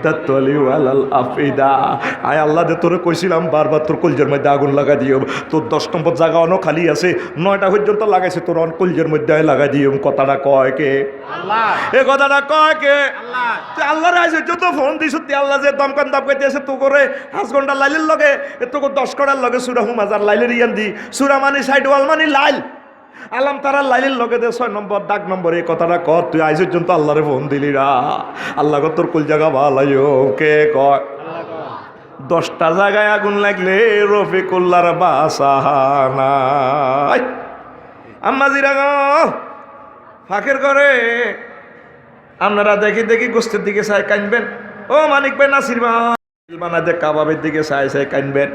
তাতলিউ আলাল আফিদা। আয় আল্লাহ দে তোরে কইছিলাম বারবার তোর কলজের মধ্যে আগুন লাগা দিও। তোর 10 নম্বর জায়গা অন খালি আছে, 9টা পর্যন্ত লাগাইছে তোর অন কলজের মধ্যে লাগা দিও। কথাটা কয় কে? আল্লাহ। এ কথাটা কয় কে? আল্লাহ। তুই আল্লাহর আইছে যত ফোন দিছ তুই আল্লাহ যে দমকান দাপ কইতেছে তো করে 5 ঘন্টা লাইলের লগে এত 10 কড়ার লগে সূরা হুমাজার লাইলের ইয়ান দি সূরা মানি সাইড ওয়াল মানি লাইল আলাম তারা লাইলের লগে দে 6 নম্বর দাগ নম্বর। এই কথাটা কর তুই আইছ পর্যন্ত আল্লাহরে ফোন দিলি রা। আল্লাহ কত তোর কুল জায়গা ভালাইও কে কয়? আল্লাহ কয়। 10টা জায়গায় আগুন লাগলে রফিকুল্লাহর বাসাহানাই আম্মাজিরা গো ফাঁকের করে আপনারা দেখি দেখি গোস্তের দিকে চাই কানবেন, ও মানিক ভাই নাসির ভাই বানাতে কাবাবের দিকে চাই চাই কানবেন।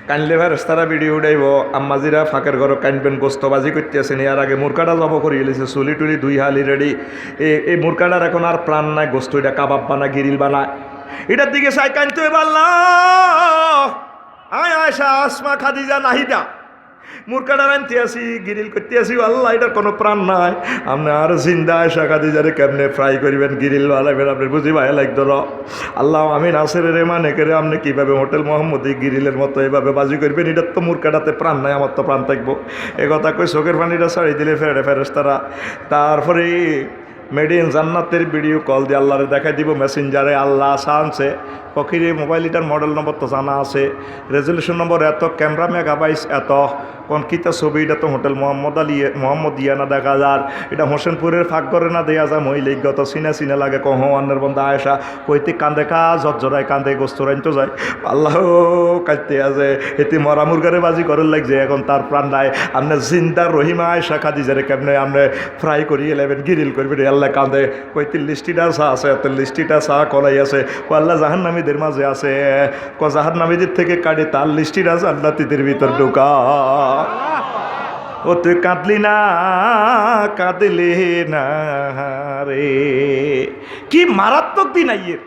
কানলে ফেরেশতারা ভিডিও উঠাইব, আম্মাজিরা ফাঁকের ঘর কানবেন, গোস্তবাজি করতেছেন। এর আগে মুরকাটা জব করে এলেছে, চুলি টুলি দুই হালি রেডি। এই মুরকাটার এখন আর প্রাণ নাই, গোস্ত এটা কাবাব বানা গিরিল বানায়, এটার দিকে চাই কানতে হবে। আল্লাহ আয় আয়সা আসমা খাদিজা নাহিদা মুরকাটার আনতে আসি, গিরিল করতে আসি, আল্লাহ এটার কোনো প্রাণ নাই। আপনি আর জিন্দা আয়সা খাদিজারে কেমনে ফ্রাই করবেন, গিরিল বানাবেন, আপনি বুঝি ভাই লাগতো না। আল্লাহ আমি নাসেরের রেমানে করে আপনি কীভাবে হোটেল মোহাম্মদী গিরিলের মতো এভাবে বাজি করবেন, এটার তো মুরকাটাতে প্রাণ নাই, আমার তো প্রাণ থাকবো। এ কথা কই চোখের পানিটা ছাড়ি দিলে ফেরেশতারা। তারপরে মেড ইন জান্নাতের ভিডিও কল দিয়ে আল্লাহরে দেখাই দিব মেসেঞ্জারে। আল্লাহ আনছে পক্ষীর মোবাইল, এটার মডেল নম্বর তো জানা আছে, রেজলিউশন নম্বর এত, ক্যামেরা মেগাবাইস এত, কোন কিতা ছবি, এটা তো হোটেল মোহাম্মদ ইয়ানা দেখা যার, এটা হোসেনপুরের ফাঁক করে না দেয়া যায়। মহিলিক গত সিনা সিনা লাগে কহনের বন্ধা আয়সা কইতে কান্দে কা ঝরঝরায় কান্দে গোস্তরাইন তো যায়। আল্লাহ কাঁদতে আছে, এতে মরা মুরগারে বাজি করার লাগছে, এখন তার প্রাণ নাই। আপনি জিন্দা রহিমা আয়সা খাদিজারে কেমনে আপনি ফ্রাই করিয়ে নেবেন, গিরিল করবেন, আল্লাহ কান্দে কইতে লিস্টিটা চা আছে, এত লিস্টিটা চা কলাই আছে। ও আল্লাহ জাহান্নামীদের মাঝে আছে, ক জাহান্নামীদের থেকে কাটে তার লিস্টিটা জান্নাতীদের ভিতর ঢোকা। ও তুই কাঁদলি না, কাঁদলি না রে, কি মারাত্মক দিন আইয়ের,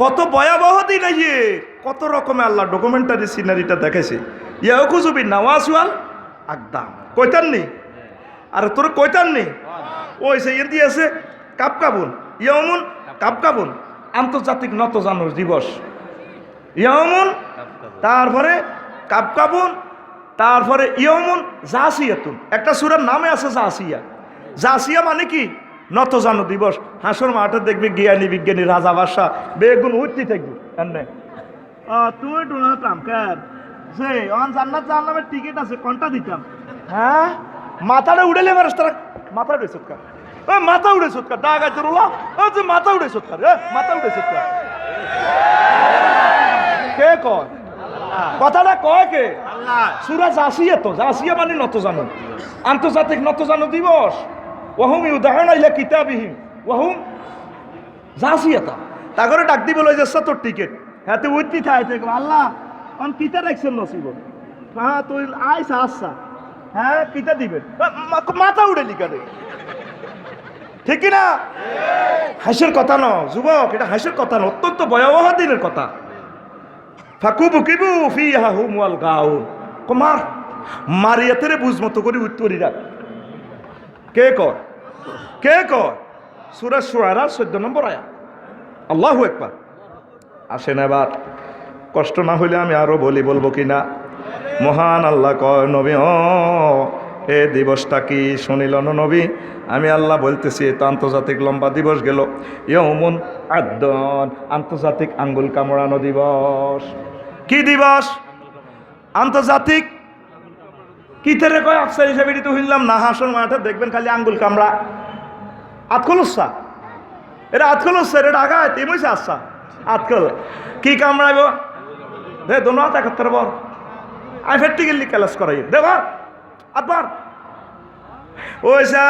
কত ভয়াবহ দিন আইয়ের, কত রকমের আল্লাহ ডকুমেন্টারি সিনারিটা দেখেছে। ইয়াও খুঁজবি নওয়াজওয়াল একদম কইতাননি, আর তোর কইতাননি ওই সে ইয়ে দিয়েছে কাপকাবুন, ইয়মুন কাপকাবুন আন্তর্জাতিক নতজানু দিবস, ইয়মুন তারপরে কাপকাবুন, তারপরে ইয়মুন জাসিয়াতুন, একটা সূরার নামে আছে জাসিয়া। জাসিয়া মানে কি? নতজানু দিবস। হাসর মাঠে দেখবি জ্ঞানী বিজ্ঞানী রাজা বাদশা বেগুন উঠতে থাকবি, তুই ডোনাল্ড ট্রাম্প কেন যে অন জান্নাত জাহান্নামের টিকিট আছে, কোনটা দিতাম? হ্যাঁ মাথাটা উড়েলে মারাস তারা, মাথা উড়ে সৎকার, মাথা উড়ে সৎকার, ডাক আছে রোলা, যে মাথা উড়ে সৎকার, মাথা উড়ে সৎকার কে কয়? কথাটা কয় কে? সূরা জাসিয়া, তো জাসিয়া মানে নতজানু, আন্তর্জাতিক নতজানু দিবস। ওয়াহুম ইউদাউনা ইলা কিতাবিহিম ওয়াহুম জাসিয়াতা, তা করে ডাক দিবে লই যাচ্ছে তোর টিকিট, হ্যাঁ তুই উঠতি থাইতে আল্লাহ অন কিতা রাখছেন নসিব, হ্যাঁ তুই আইসা আচ্ছা, হ্যাঁ কিতা দিবেন, মাথা উড়ে লিখারে, ঠিক কিনা? হাসির কথা ন যুবক, এটা হাসির কথা না, অত্যন্ত ভয়াবহ দিনের কথা। ফাকুবুকিবু ফিহা হুম ওয়াল গাউন, কুমার মারিয়াতেরে বুঝ মতো করে উত্তরি রাখ। কে কয়? কে কয়? সূরা শুআরা 14 নম্বর আয়াত। আল্লাহু আকবার। আসেন এবার, কষ্ট না হইলে আমি আরো বলবো কিনা। মহান আল্লাহ কয় নবী এ দিবসটা কি শুনিল না নবী? আমি আল্লাহ বলতেছি তো আন্তর্জাতিক লম্বা দিবস গেল, ইয়ৌমুন আদ্দন, আন্তর্জাতিক আঙ্গুল কামড়ানো দিবস। কি দিবস? আন্তর্জাতিক কিতেরে কয় আফসার হিসাবে তো হইলাম না, হাসন মাঠে দেখবেন খালি আঙ্গুল কামড়া, আতখলুসা, এটা আতখলুসা, এটা আগায় তেমইছে আচ্ছা আতখল কি কামড়াইব দে দোনো হাত একত্তর বর, আমি ফেরতে গেলি ক্যালাস করাই দেবার আতবার। ওইসা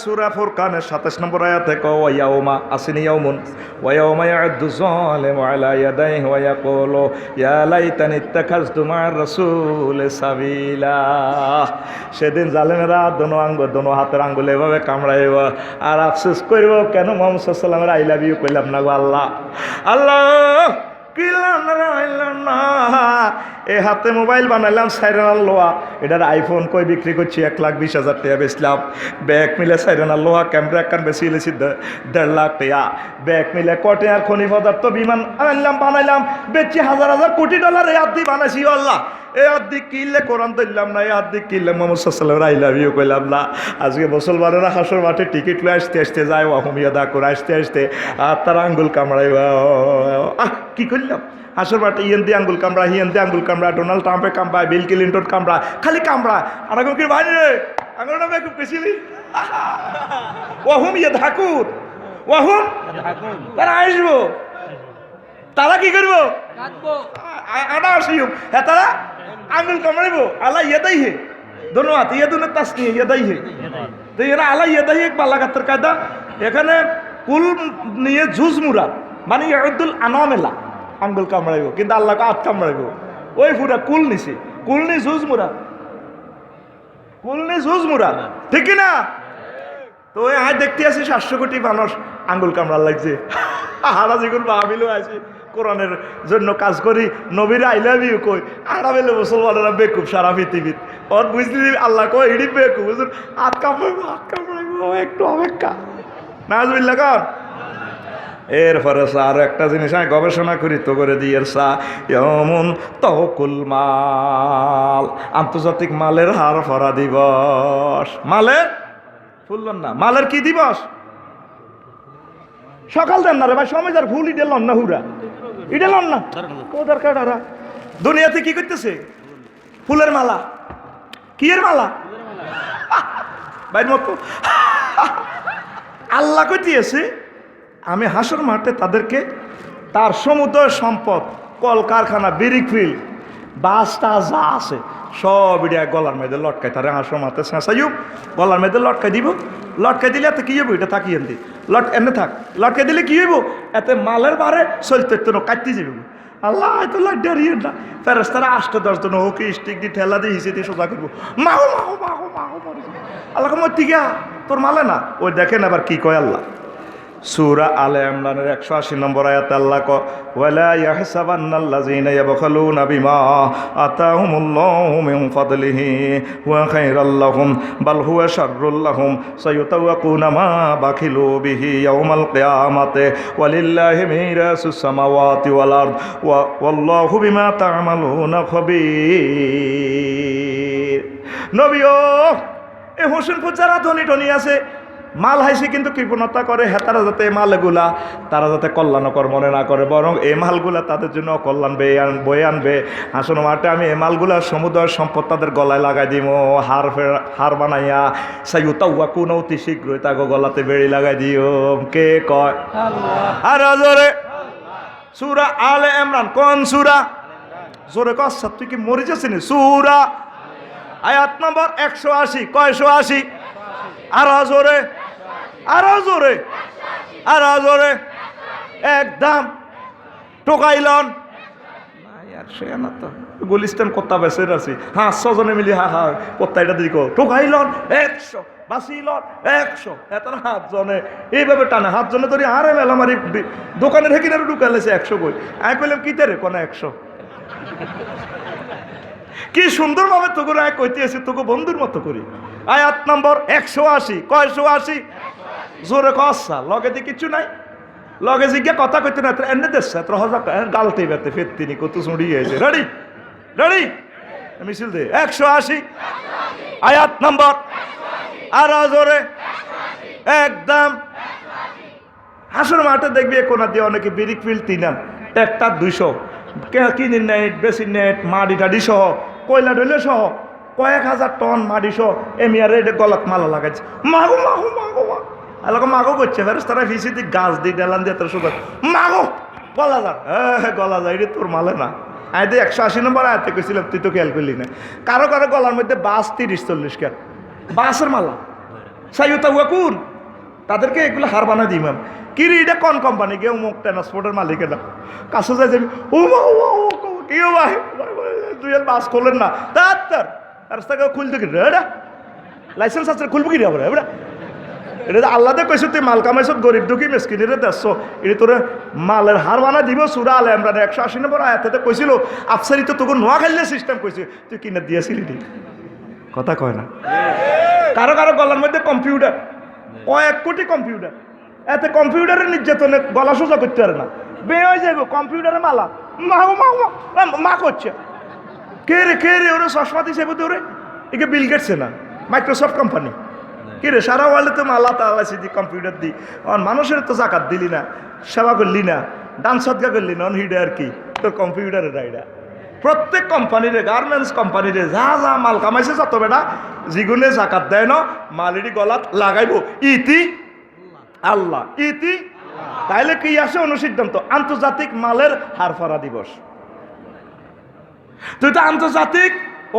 সূরা ফুরকানের 27 নম্বর আয়াতে কয় ওয়ায়াউমা আসিনি ইয়াউমুন ওয়ায়াউমা ইয়া'আদু যালিমু আলা ইয়াদাইহি ওয়া ইয়াকুলু ইয়া লাইতানি ইত্তাখাযতু মা'আর রাসূলি সাবিলা। সেদিন জালেমেরা দোনো হাতের আঙ্গুল এভাবে কামড়াইব আর আফসোস করব কেন মুহাম্মদ সাল্লাল্লাহু আলাইহি ওয়াসাল্লামের আই লাভ ইউ কইলাম না গো আল্লাহ, আল্লাহ এ হাতে মোবাইল বানাইলাম সাইরেনাল লোহা, এটার আইফোন কই বিক্রি করছি 1,20,000 টাকা বেচলাম, ব্যাগ মিলে সাইরেনাল লোহা ক্যামেরা একখান বেশি এলেছি 1.5 লাখ টাকা, ব্যাগ মিলে কটে আর খনি পদার্থ বিমান আনলাম বানাইলাম বেচছি হাজার কোটি ডলার, এই আদি বানাইছি আল্লাহ, এই আদি কিনলে কোরআন ধরলাম না, এই আদি কিনলে মোহাম্মদ সাল্লাল্লাহু আলাইহি ওয়াসাল্লাম আই লাভ ইউ কইলাম না। আজকে মুসলমানেরা হাসর মাঠে টিকিট লয়ে আসতে যায়, ওয়াহুমিয়া দা করে আসতে আর তারা আঙ্গুল কামড়াইব, কি করলাম হাসর মাঠে ইয়েন দিয়ে আঙ্গুল কামড়া, হিয়েন দিয়ে আঙ্গুল কামড়া, ডোনাল্ড ট্রাম্পে কামড়া, বিল ক্লিন্টন কামড়া, খালি কামড়া, আর এখন কি ভাই রে আঙ্গুলটা খুব বেশিলি ওয়াহুমিয়া ধাকুর, ওয়াহুম তারা আসবো, তারা কি করবো আনা আসিম, হ্যাঁ তারা আঙ্গুল কামড়াইব, আল্লাহ ইয়েদাই হে দোনো হাত, ইয়ে দুনো তাসনি ইয়েদাই হে, তো এরা আল্লাহ ইয়েদাই এক বাল্লা গাত্তার কায়দা এখানে কুল নিয়ে জুজ মুরাদ, মানে ইয়াদুল আনামেলা, আঙ্গুল কামড়াইব, কিন্তু আল্লাহকে হাত কামড়াইব। ওই পুরা কুল নিছে, কুল নি জুজ মুরাদ, কুল নি জুজ মুরাদ, ঠিক না? তো ওই আয় দেখতে আছি 700 কোটি মানুষ আঙ্গুল কামড়ার লাগছে। হারা যেগুলো ভাবিল আছে কোরআনের জন্য কাজ করি, নবীর আই লাভ ইউ কই, আড়া বেলে মুসলমানেরা বেকুব সারা পৃথিবীর। ওর বুঝলি আল্লাহ কই এডি বেকুব, বুঝুন হাত কামড়াইব, হাত কামড়াইব, একটু অপেক্ষা। নাজবিল্লা কন। এরপরে স্যার একটা জিনিস আমি গবেষণা করি তো করে দিয়ে এমন তহকুল মাল, আন্তর্জাতিক মালের হার ফরা দিবস। মালের ফুললেন না, মালের কি দিবস? সকাল দেন না রে ভাই, সময় যার ফুল ইডে লন না, হুরা ইডে লন না, ও দরকার। দুনিয়াতে কি করতেছে? ফুলের মালা। কি এর মালা? বাইর মতো আল্লাহ কইতেছে আমি হাসর মাঠে তাদেরকে তার সমুদ্র সম্পদ, কলকারখানা, বিরিক ফিল, বাসটা যা আছে সব ইডিয়া গলার মধ্যে লটকাই, তারা হাসর মাঠে শেষাইব, গলার মধ্যে লটকাই দিব। লটকাই দিলে এতে কি হইব? এটা তাকিয়ে দি এনে থাক, লটকাই দিলে কি হইব? এতে মালের বারে চলতে তো কাটতে যাবে। আল্লাহ তো লাইয়ে না, ফেরেস্তারা 8-10 জন হোক স্টিক দিয়ে ঠেলা দিয়ে হিসে দিয়ে সোজা করবো, মাহো মাহো মাহো মাহো। আল্লাহ মতি গা তোর মালে না। ওই দেখেন আবার কি কয় আল্লাহ, সূরা আলে ইমরানের 180 নম্বর আয়াতে আল্লাহ কয় ওয়ালা ইয়াহসাবান্নাল্লাযীনা ইয়াবখালুনা বিমা আতাহুমুল্লাহু মিন ফাদলিহি ওয়া খায়রাল লাহুম বাল হুয়া শাররুল লাহুম সায়ুতাওয়াকুনা মা বাখিলু বিহি ইয়াউমাল কিয়ামাতি ওয়ালিল্লাহি মিরাসুস সামাওয়াতি ওয়াল আরদ ওয়াল্লাহু বিমা তা'মালুনা খাবীর। নবীও এ হোসেনপুর যারা ধনী ধনী আছে, মাল হাইছে কিন্তু কৃপণতা করে, হেতারা যাতে এই মালগুলা তারা যাতে কল্যাণকর মনে না করে, বরং এই মালগুলা তাদের জন্য কল্যাণ বয়ে আনবে। হাসন মাঠে আমি এই মালগুলা সমুদ্র সম্পদ তাদের গলায় লাগাই দিব, হার বানাইয়া সাইউতা ওয়াকুন অতি শীঘ্রই তাকে গলাতে বেড়ি লাগাই দিও। কে কয়? আর জোরে সূরা আলে ইমরান। কোন সূরা? জোরে কস, তুই কি মরে যাচ্ছিস? সূরা আয়াত নম্বর 180। কয়শো 80? আরো জোরে, আরো জোরে, আরো জোরে, একদম টোকাইলন। গুলিস্তান কত্তা বেসের আছি, হ্যাঁ 6 জনে মিলি হা হা কত্তা এটা দিক টোকাইলন 100, বাসিলন 100, এত 7 জনে এইভাবে টানে। 7 জনে ধরি আরে মেলামারি দোকানের হেকিনারে ঢুকাইলেছে 100 কই। আমি কইলাম কি তারে কোন 100? কি সুন্দরভাবে তোকে আয় কইতে আছি, তোকে বন্ধুর মতো করি। আয়াত নম্বর 180। কয়শো 80? জোরে কসা লগে দিয়ে কিছু নাই, লগে জিজ্ঞা কথা কইতে না এনে দেশে তোর হজা গালতে বেতে ফের তিনি কত চুড়ি হয়েছে। রেডি রেডি মিছিল দে। 180 আয়াত নম্বর, আর জোরে একদম। হাসর মাঠে দেখবি কোনা দিয়ে অনেকে বিরিক ফিল তিনান, একটা 200 কিনে নেট, বেশি নেট, মাটি টাডি সহ, কয়লা ডইলে সহ কয়েক হাজার টন মাটি সহ এমিয়ারে গলাত মালা লাগাইছে। মাগো মাগো মাগো মা এলাকা মাগো করছে, ফেরস তারা ফিসি দিয়ে গাছ দিয়ে ডেলান দিয়ে তার সুগার মাগো গলা যা, হ্যাঁ গলা যায়, এটা তোর মালে না। আমি তো 180 নম্বর আয়াতে কইছিলাম, তুই তো খেয়াল করলি না। কারো কারো গলার মধ্যে বাস 30-40 কেন বাসের মালা। সাইয়ুতা ওয়াকুন তাদেরকে এগুলো হার বানা দিই ম্যাম। কি রে এটা কোন কোম্পানি? কেউ মুখ ট্রান্সপোর্টের মালিকের না কাছে যাই যাবি, ও মা ও কেউ ভাই তুই আর বাস খোলেন না, তার রাস্তা খুলতে কি এটা লাইসেন্স আছে খুলবো কি রে আমরা এবার? এটা আল্লাহ দে কইছো তুই মাল কামাইছ, গরিব দুঃখী মেসকিনিরে দেশ, এটা তোর মালের হার বানা দিব। সূরা আলে ইমরান 180 নম্বর আয়াতে কইছিল আফসারি তো তোকে নোয়া খাইলে সিস্টেম কইছে, তুই কিনে দিয়েছিলি ঠিক কথা কয় না। কারো কারো গলার মধ্যে কম্পিউটার, কয়েক কোটি কম্পিউটার, এতে কম্পিউটারের নির্যাতনে গলা সোজা করতে পারে না, বেয়ে হয়ে যাবে কম্পিউটারে মালা মাহু মাহু মা করছে। কে রে ওরা চশমা দিছে বুঝতে ওরে একে বিল গেটসে না, মাইক্রোসফট কোম্পানি। কি রে সারা ওয়ার্ল্ডে তো মালা তালাইছি দি কম্পিউটার দি, মানুষের তো জাকাত দিলি না, সেবা করলি না, দান সদকা করলি না, হিডে আর কি তোর কম্পিউটারের রাইডা। প্রত্যেক কোম্পানিরে, গার্মেন্টস কোম্পানিরে যা যা মাল কামাইছে যত বেটা যেগুনে জাকাত দেয় না মালিরি গলাত লাগাইব ইতি আল্লাহ, ইতি। তাইলে কি আসে অনুসিদ্ধান্ত? আন্তর্জাতিক মালের হার ফারা দিবস। তুই তো আন্তর্জাতিক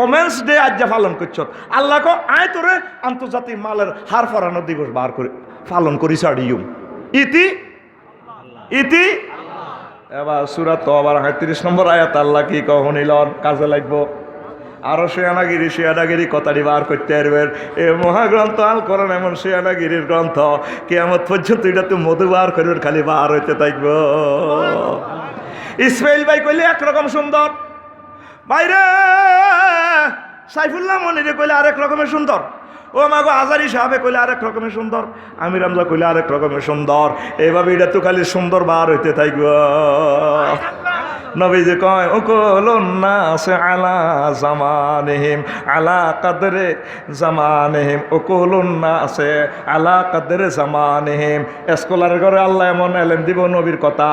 ওমেন্স ডে আজ যা পালন করছ আল্লাহ কো আয় তোরে আন্তর্জাতিক মালের হার ফরানো দিবস বার করে পালন করিস আড়িউম ইতি ইতি এবার সূরা তওবার ৩৭ নম্বর আয়াত আল্লাহ কি কহনিলন কাজে লাগবো আরো শেয়ানাগিরি কথাটি বার করতে পারবেন এ মহাগ্রন্থ আল কোরআন এমন শেয়ানাগিরির গ্রন্থ কিয়ামত পর্যন্ত এটা তো মধু বার করবেন খালি বার হইতে থাকব ইসমাইল ভাই কইলে একরকম সুন্দর বাইরে সাইফুল্লাহ মনিরে কইলে আরেক রকমের সুন্দর ও মাগো আজারি সাহেবে কইলে আরেক রকমের সুন্দর আমির হামজা কইলে আরেক রকমের সুন্দর এইভাবে এটা তো খালি সুন্দর বার হইতে থাকব নবীজি কয় উকুলুন নাস আলা জামানিহিম আলা কদরে জামানিহিম উকুলুন নাস আলা কদরে জামানিহিম স্কলার ঘরে আল্লাহ এমন এলেম দিব নবীর কথা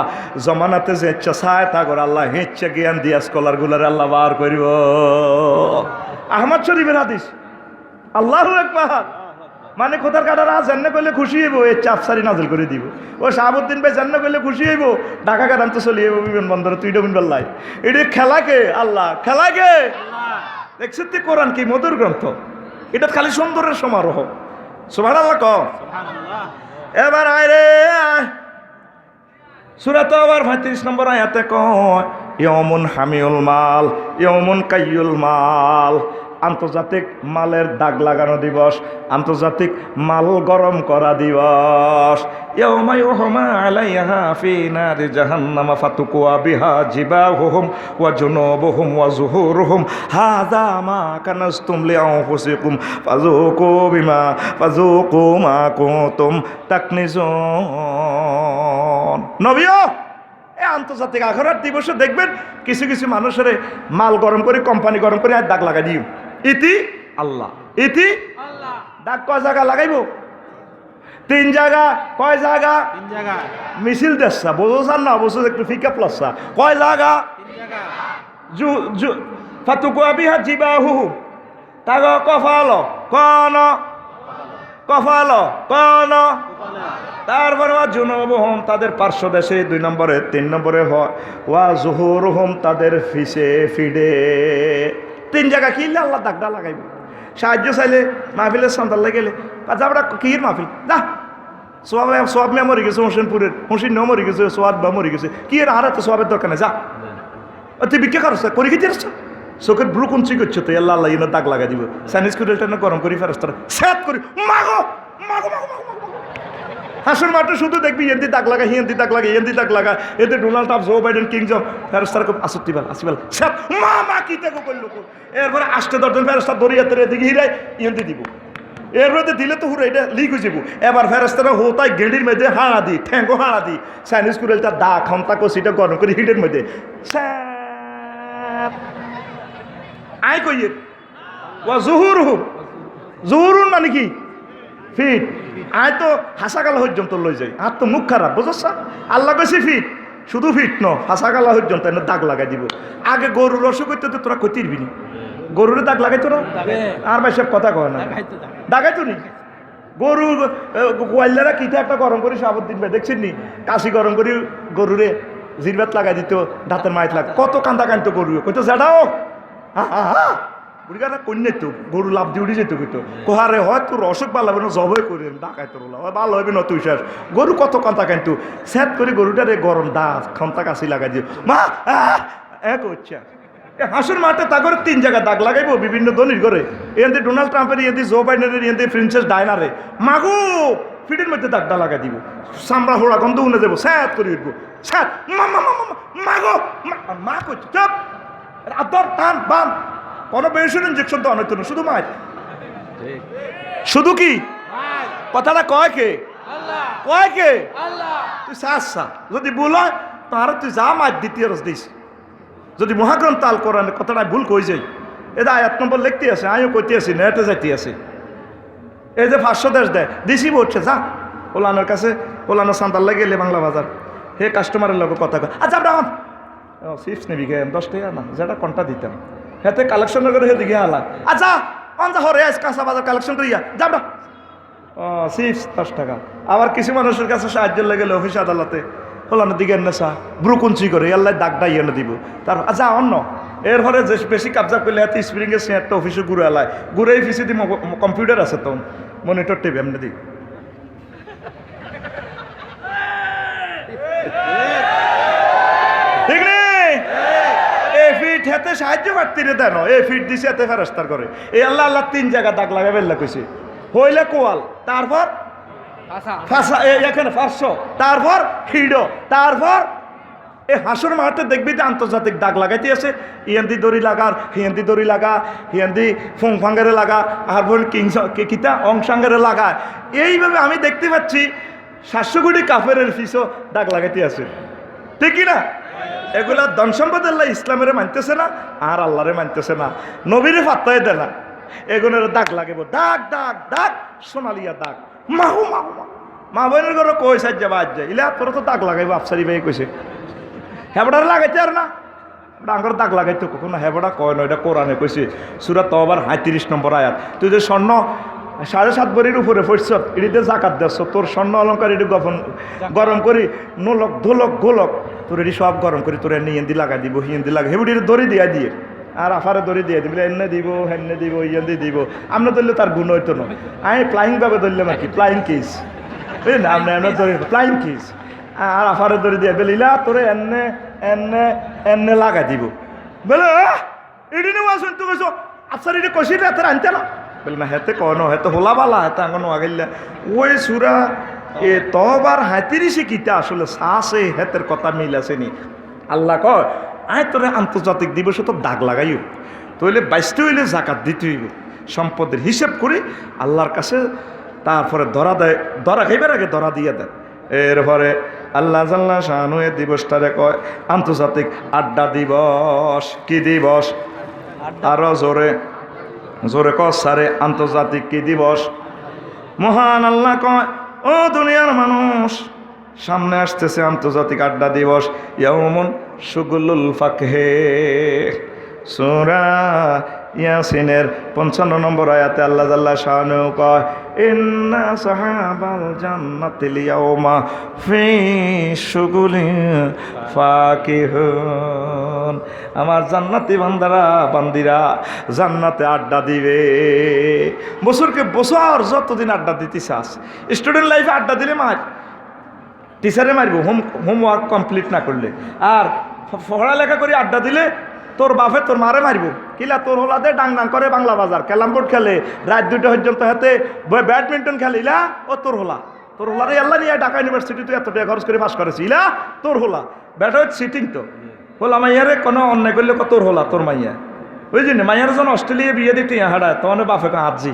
জমানাতে যে ইচ্ছা চায় তা করে আল্লাহ ইচ্ছা জ্ঞান দিয়া স্কলার গুলার আল্লাহ বার করিব আহমদ শরীফের হাদিস আল্লাহু আকবার মানে খোদার কাটারা জান্নাত কইলে খুশি হইব এই চাপসারি নাজিল করে দিব ও শাহাবুদ্দিন ভাই জান্নাত কইলে খুশি হইব ঢাকা কাটাম তো চলিয়ে বিমানবন্দরে তুই ডবিন বেল্লাই এটা খেলাকে আল্লাহ খেলাকে দেখছিস তুই কোরআন কি মধুর গ্রন্থ এটা খালি সুন্দরের সমারোহ সুবহানাল্লাহ কও সুবহানাল্লাহ এবার আয় রে সূরা তাওবার ৩৫ নম্বর আয়াতে কয় ইয়াউমুন হামিউল মাল ইয়াউমুন কাইয়ুল মাল আন্তর্জাতিক মালের দাগ লাগানো দিবস আন্তর্জাতিক মাল গরম করা দিবস ইয়াউমা ইউহমা আলাইহা ফি নারি জাহান্নাম ফাতুকুয়া বিহা জিবাহুহুম ওয়া জুনুবুহুম ওয়া যুহুরুহুম হাযা মা কানাসতুম লিআনফুসিকুম ফাযুকু মা কুনতুম তাকনিজুন নবিয়ো এই আন্তর্জাতিক আখরাত দিবসে দেখবেন কিছু কিছু মানুষের মাল গরম করে কোম্পানি গরম করে আর দাগ লাগাই দিও ইতি আল্লাহ ইতি আল্লাহ দাগ কয় জায়গা লাগাইবো 3 জায়গা কয় জায়গা 3 জায়গা মিছিল দেশা বোঝান না অবশ্য একটু ফিকা প্লাসা কয় জায়গা 3 জায়গা জু ফাতুকুয়া বিহা জিবাহু তাগ কফালো কোন কফালো কোন তারপরে জুনুবুহুম তাদের পার্শ্ব দেশে 2 নম্বরে 3 নম্বরে ওয়া যুহুরুহুম তাদের ফিসে ফিডে 3 জায়গা কিনলে আল্লাহ দাগটা লাগাইব সাহায্য চাইলে মাহফিলের সন্তান গেলে যাবটা কির মাহফিল যা সোয়াব মেয়ে মরে গেছে হোসেনপুরের হোসেন নেও মরে গেছে সোয়াদ বা মরে গেছে কি এর আর তো সোয়াবের দরকার নেই যা তুই বিক্রি করছ করে খেতে আসছ চোখের ব্রু কুঞ্চি করছো তো আল্লাহ আল্লাহ দাগ লাগাই দিব চাইনিজ কুড়েলটা গরম করি ফেরস্তারা স্যাত করি মাগো মাগো মাগো মাগো হাসুর মাঠে শুধু দেখবি এন্দি দাগ লাগা হিন্দি দাগ লাগা এন্দি দাগ লাগা এতে ডোনাল্ড ট্রাম্প জো বাইডেন কিংজম ফেরস্তার খুব আসত্তিবাল আসিবাল স্যাত মা মা কি দেখো করলো এরপরে 8-10 ফেরস্তা দরিয়াতে এদিকে হিরাই এন্দি দিব এরপরে দিলে তো হুরে এটা লিক হয়ে যাবো এবার ফেরস্তারা হোতায় গেঁডির মধ্যে হাড়া দি ঠ্যাঙ্গো হাড়া দি চাইনিজ কুড়েলটা দা খামতা কষিটা গরম করে হিটের মধ্যে আয় কইয়ে ও জহুরুন মানে কি ফিট আয় তো হাসাকালা পর্যন্ত লই যাই আর তো মুখ খারাপ বুঝছ আল্লাহ কইছি ফিট শুধু ফিট ন হাসাকালা পর্যন্ত এনে দাগ লাগাই দিব আগে গরুর অসুখ হইতে তো তোরা কইতে দিবি গরুরে দাগ লাগাই তোরা আর ভাই সব কথা কয় না দাগাই তো নি গরু গোয়াল্লারা কিটা একটা গরম করি শাহাবুদ্দিন ভাই দেখছেন নি কাশি গরম করি গরুরে জিরবাত লাগাই দিত দাঁতের মাইত লাগ কত কান্দা কান্দতো গরু কইতো জাডাও বুড়িগাটা কন্যাই তো গরু লাভ দিয়ে উঠে যেত কইতো কোহারে হয় তোর অসুখ ভালো হবে না জবই করি ডাকাই তোর ভালো হবে না তুই শেষ গরু কত কান্তা কান্তু স্যাত করে গরুটারে গরম দাঁত খান্তা কাশি লাগাই দিও মা এক হচ্ছে হাসুর মাঠে তা করে 3 জায়গা দাগ লাগাইবো বিভিন্ন দলির করে এতে ডোনাল্ড ট্রাম্পের এতে জো বাইডেনের এতে প্রিন্সেস ডায়নারে মাগো ফিটের মধ্যে দাগটা লাগাই দিব চামড়া হোড়া গন্ধ উনে যাবো স্যাত করে উঠবো স্যাত মাগো মা করছে চপ আদর টান বাম কোনো বেশি ইঞ্জেকশন তো অনেক শুধু মাছ শুধু কি কথাটা কয় কে কয় কে তুই চাষা যদি ভুল হয় তাহলে তুই যা মাছ দ্বিতীয় রস দিস যদি মহাগ্রন্থ আল কোরআনের কথাটা ভুল কই যাই এটা আয়াত নম্বর লিখতে আছে আমিও কইতে আছি নেটে যাইতে আছে এই যে 500 দেশ দেয় দিছি বলছে যা ওলানোর কাছে ওলানো সান্তাল গেলে বাংলা বাজার হে কাস্টমারের লোক কথা কয় আচ্ছা ব্রাহ্মণ চিপস নিবি গে 10 টাকা না যেটা কোনটা দিতাম হেতে কালেকশন করে হে দিকে আলা আচ্ছা অঞ্জা হরে আজ কাঁচা বাজার কালেকশন করিয়া যাবো চিপস 10 টাকা আবার কিছু মানুষের কাছে সাহায্য লেগে অফিস আদালতে হলানোর দিকে এনে চা ব্রুকুঞ্চি করে আল্লাহ দাগটা ইয়ে দিব তার আচ্ছা অন্য এরপরে যে বেশি কাবজা করলে এত স্প্রিংয়ের একটা অফিসে ঘুরে এলায় ঘুরে ফিসে দি কম্পিউটার আছে তো মনিটর টিভি এমনি দিই ঠিক নেই এই ফিট হাতে সাহায্য পারতি রে দেন এই ফিট দিছে এতে ফেরস্তার করে এই আল্লাহ আল্লাহ 3 জায়গা দাগ লাগা বেল্লা কইছে হইলে কোয়াল তারপর ফাঁসা এখানে 500 তারপর হিডো তারপর এই হাসুর মাঠে দেখবি যে আন্তর্জাতিক দাগ লাগাইতে আছে ইয়ান্দি দড়ি লাগার হিয়ান্দি দড়ি লাগা হিয়ান্দি ফুংফাঙ্গারে লাগা আর বোন কিতা অংসাঙ্গারে লাগা এইভাবে আমি দেখতে পাচ্ছি 700 কোটি কাফেরের ফিসও দাগ লাগাইতে আছে ঠিক কি না এগুলা ধন সম্পদ আল্লাহ ইসলামের মানতেছে না আর আল্লাহরে মানতেছে না নবীরে পাত্তাই দেয় না এগুলোর দাগ লাগিব দাগ দাগ দাগ সোনালিয়া দাগ মাহু মাহু মা বোনের ঘরে কই সাজ যাবা আজ যায় ইলা তোর তো দাগ লাগাইব আফসারি ভাই কইছে হেবড়ার লাগাইতে আর না ডাঙ্গর দাগ লাগাইতো কখনো হেবড়া কয় না এটা কোরআনে কইছে সূরা তওবার 35 নম্বর আয়াত তুই যে স্বর্ণ 7.5 ভরির উপরে পড়ছ এটিতে জাকাত দিচ্ছ তোর স্বর্ণ অলঙ্কার এটি গরম করি নোলক ধোলক গোলক তোর এটি সব গরম করি তোর এনে ইয়েন্দি লাগাই দিব হিয়েন্দি লাগা হেবুটির দড়ি দিয়া দিয়ে আর আফারে দড়ি দিয়ে দিবলে এনে দিব হেনে দিব ইয়েন্দি দিব আমরা ধরলে তার গুণ হইতো না আমি ফ্লাইং ভাবে ধরলাম আর কি ফ্লাইং কিস বুঝলি না আমরা ধরি ফ্লাইং কিস আর আফারে দড়ি দিয়ে বেলিলা তোরে এনে এনে এনে লাগাই দিব বলে এটি নেওয়া শুন তুই কইছো আফসার এটি কষি রাতে আনতে না বলে না হেতে কনো হেতে হোলা বালা হেতে আঙ্গনো আগাইলা ওই সুরা এ তবার হাতিরিসি কিতা আসলে সাসে হেতের কথা মিল আসেনি আল্লাহ কয় আয় তোরে আন্তর্জাতিক দিবসে তো দাগ লাগাইও তইলে 22 হইলে জাকাত দিতে হইব সম্পদের হিসাব করে আল্লাহর কাছে তারপরে ধরা দেয় ধরা খাইবার আগে ধরা দিয়ে দেয় এরপরে আল্লাহ জাল্লা শানু এ দিবসটারে কয় আন্তর্জাতিক আড্ডা দিবস কি দিবস আরো জোরে জোরে কসারে আন্তর্জাতিক কি দিবস মহান আল্লাহ কয় ও দুনিয়ার মানুষ সামনে আসতেছে আন্তর্জাতিক আড্ডা দিবস ইয়াউমুন শুগুলুল ফাকহে সূরা ইয়াসিনের 55 নম্বর আয়াতে আল্লাহ জাল্লা শানু কয় ইন্না সাহাবাল জান্নাতিল ইয়াউমা ফি শুগুলিন ফাকিহুন আমার জান্নাতি বান্দারা বান্দিরা জান্নাতে আড্ডা দিবে বছরকে বছর যতদিন আড্ডা দিতে চাস স্টুডেন্ট লাইফে আড্ডা দিলে মার টিচারে মারব হোমওয়ার্ক কমপ্লিট না করলে আর পড়ালেখা করে আড্ডা দিলে তোর বাপে তোর মারে মারব কিলা তোর হোলাতে ডাং ডাং করে বাংলা বাজার ক্যালাম বোর্ড খেলে রাত 2টা পর্যন্ত হাতে ব্যাডমিন্টন খেলিলা ও তোর হোলারে আল্লাহ নিয়ে ঢাকা ইউনিভার্সিটি তুই এত টাকা খরচ করে পাস করেছি ইলা তোর হোলা ব্যাটা হচ্ছে সিটিং তো হোলা মাইয়ারে কোনো অন্যায় করলে তোর হোলা তোর মাইয়া বুঝলি না মাইয়ার যখন অস্ট্রেলিয়া বিয়ে দিতে হাঁড়ায় তখন বাপে কো আজি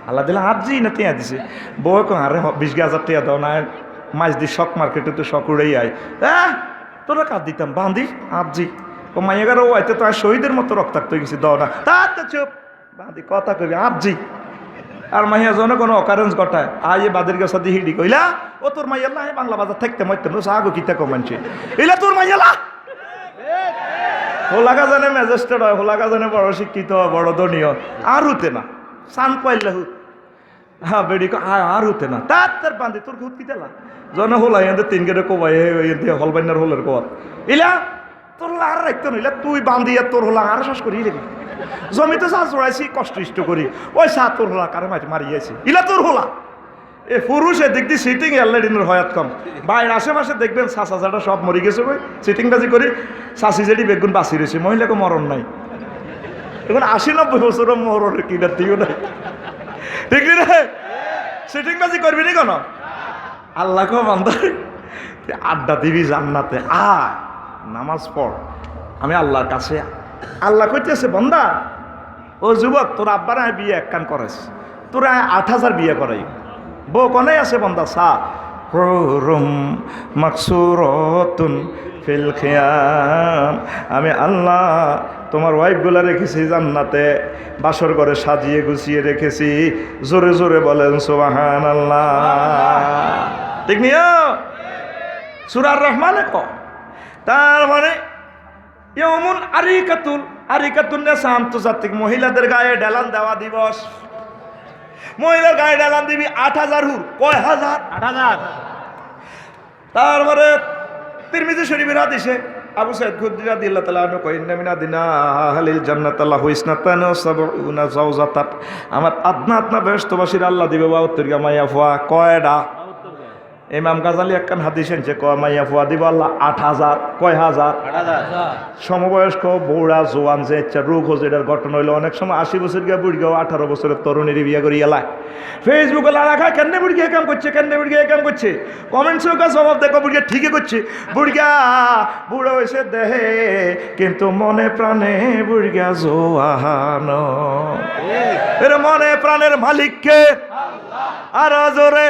আল্লাহ দিলে আজি না তিয়া দিছে বউ কো আরে 20,000 টাকা দাও না মাছ দি শক মার্কেটে তো শক উড়েই আয় তোরা কাঁদ দিতাম বাঁধি আজি ও মাইয়াগারও হয়তো তো শহীদের মতো রক্তাক্ত হয়ে গেছি দাও না তা চুপ বাঁধি কথা কবি আজি আর মাইয়া জন কোনো অকারেন্স ঘটায় আয় বাদের গাছা দিয়ে হিডি কইলা ও তোর মাইয়াল্লা বাংলা বাজার থাকতে মারতাম আগো কিতা কমানছে এলা তোর মাইয়ালা হোলাগা জানে ম্যাজিস্ট্রেট হয় হোলাগা জানে বড় শিক্ষিত হয় বড় ধনীয় আর হতে না সান পাইলে হুত হ্যাঁ বেড়ি আর হতে না তার বান্ধি তোর হুত কিতালা জন হোলা এদের 3 গেটে কোবাই হলবাইনার হোলের কোয়ার ইলা তোর হোলা আর রাখতো নইলা তুই বান্ধিয়া তোর হোলা আর শ্বাস করি রেখে জমিতে চা জোড়াইছি কষ্ট ইষ্ট করি ওই চা তোর হোলা কারে মারিয়েছি ইলা তোর হোলা এ পুরুষে দেখছি সিটিং এয়ারলাইনের হয়াত কম বাইরের আশেপাশে দেখবেন চাচা চাটা সব মরি গেছে বই সিটিং বাজি করি চাষি যেটি বেগুন বাঁচি রয়েছে মহিলাকে মরণ নাই এখন 80-90 বছরও মরণের কিনার দিও নাই ঠিক রে সিটিং বাজি করবি নি কেন আল্লাহকে বান্ধব আড্ডা দিবি জান্নাতে আয় নামাজ পড় আমি আল্লাহর কাছে আল্লাহ কইতেছে বন্দা ও যুবক তোর আব্বারা বিয়ে এক কান করেছ তোরা 8,000 বিয়ে করাই বউ কনে আছে বন্দা সা হুরুম মাকসুরাতুন ফিল খিয়াম আমি আল্লাহ তোমার ওয়াইফগুলা রেখেছি জান্নাতে বাসর ঘরে সাজিয়ে গুছিয়ে রেখেছি জোরে জোরে বলেন সুবহানাল্লাহ ঠিক নিও সূরা রহমানে ক তার মানে ইয়াউমুন আরিকাতুন নেসা আন্তর্জাতিক মহিলাদের গায়ে ডেলান দেওয়া দিবস মহিলার গায়ে ডেলান দিবি 8,000 হুর কয় হাজার 8,000 তারপরে তিরমিজি শরীফের হাদিসে আবু সাইদ খুদরি রাদিয়াল্লাহু তাআলা আনহু কয় ইন্না মিনা দিনা আহলিল জান্নাতি লাহু ইসনাতান ওয়া সাবউনা জাওজাতাত। আমার আদনা আদনা বেহেশতবাসীর আল্লাহ দিবে 72 গা মাইয়া ফুয়া। কয়ডা? ইমাম গাজালি একখান হাদিস এনছে কয় মাইয়া ফুয়া দিব আল্লাহ 8000। কয় হাজার? 8000। সমবয়স্ক বৌড়া জোয়ান যে ইচ্ছা রোগ হচ্ছে এটার ঘটনা হইলো অনেক সময় 80 বছর গিয়ে বুড়ি গাও 18 বছরের তরুণীর বিয়ে করি এলায় ফেসবুকে লাখা কেন বুড়িয়া কাম করছে, কেন বুড়িয়া কাম করছে, কমেন্টসের কাছে জবাব দেখো বুড়িয়া ঠিকই করছে। বুড়িয়া বুড়ো হয়েছে দেহে কিন্তু মনে প্রাণে বুড়িয়া জোয়ান। এর মনে প্রাণের মালিককে আর জোরে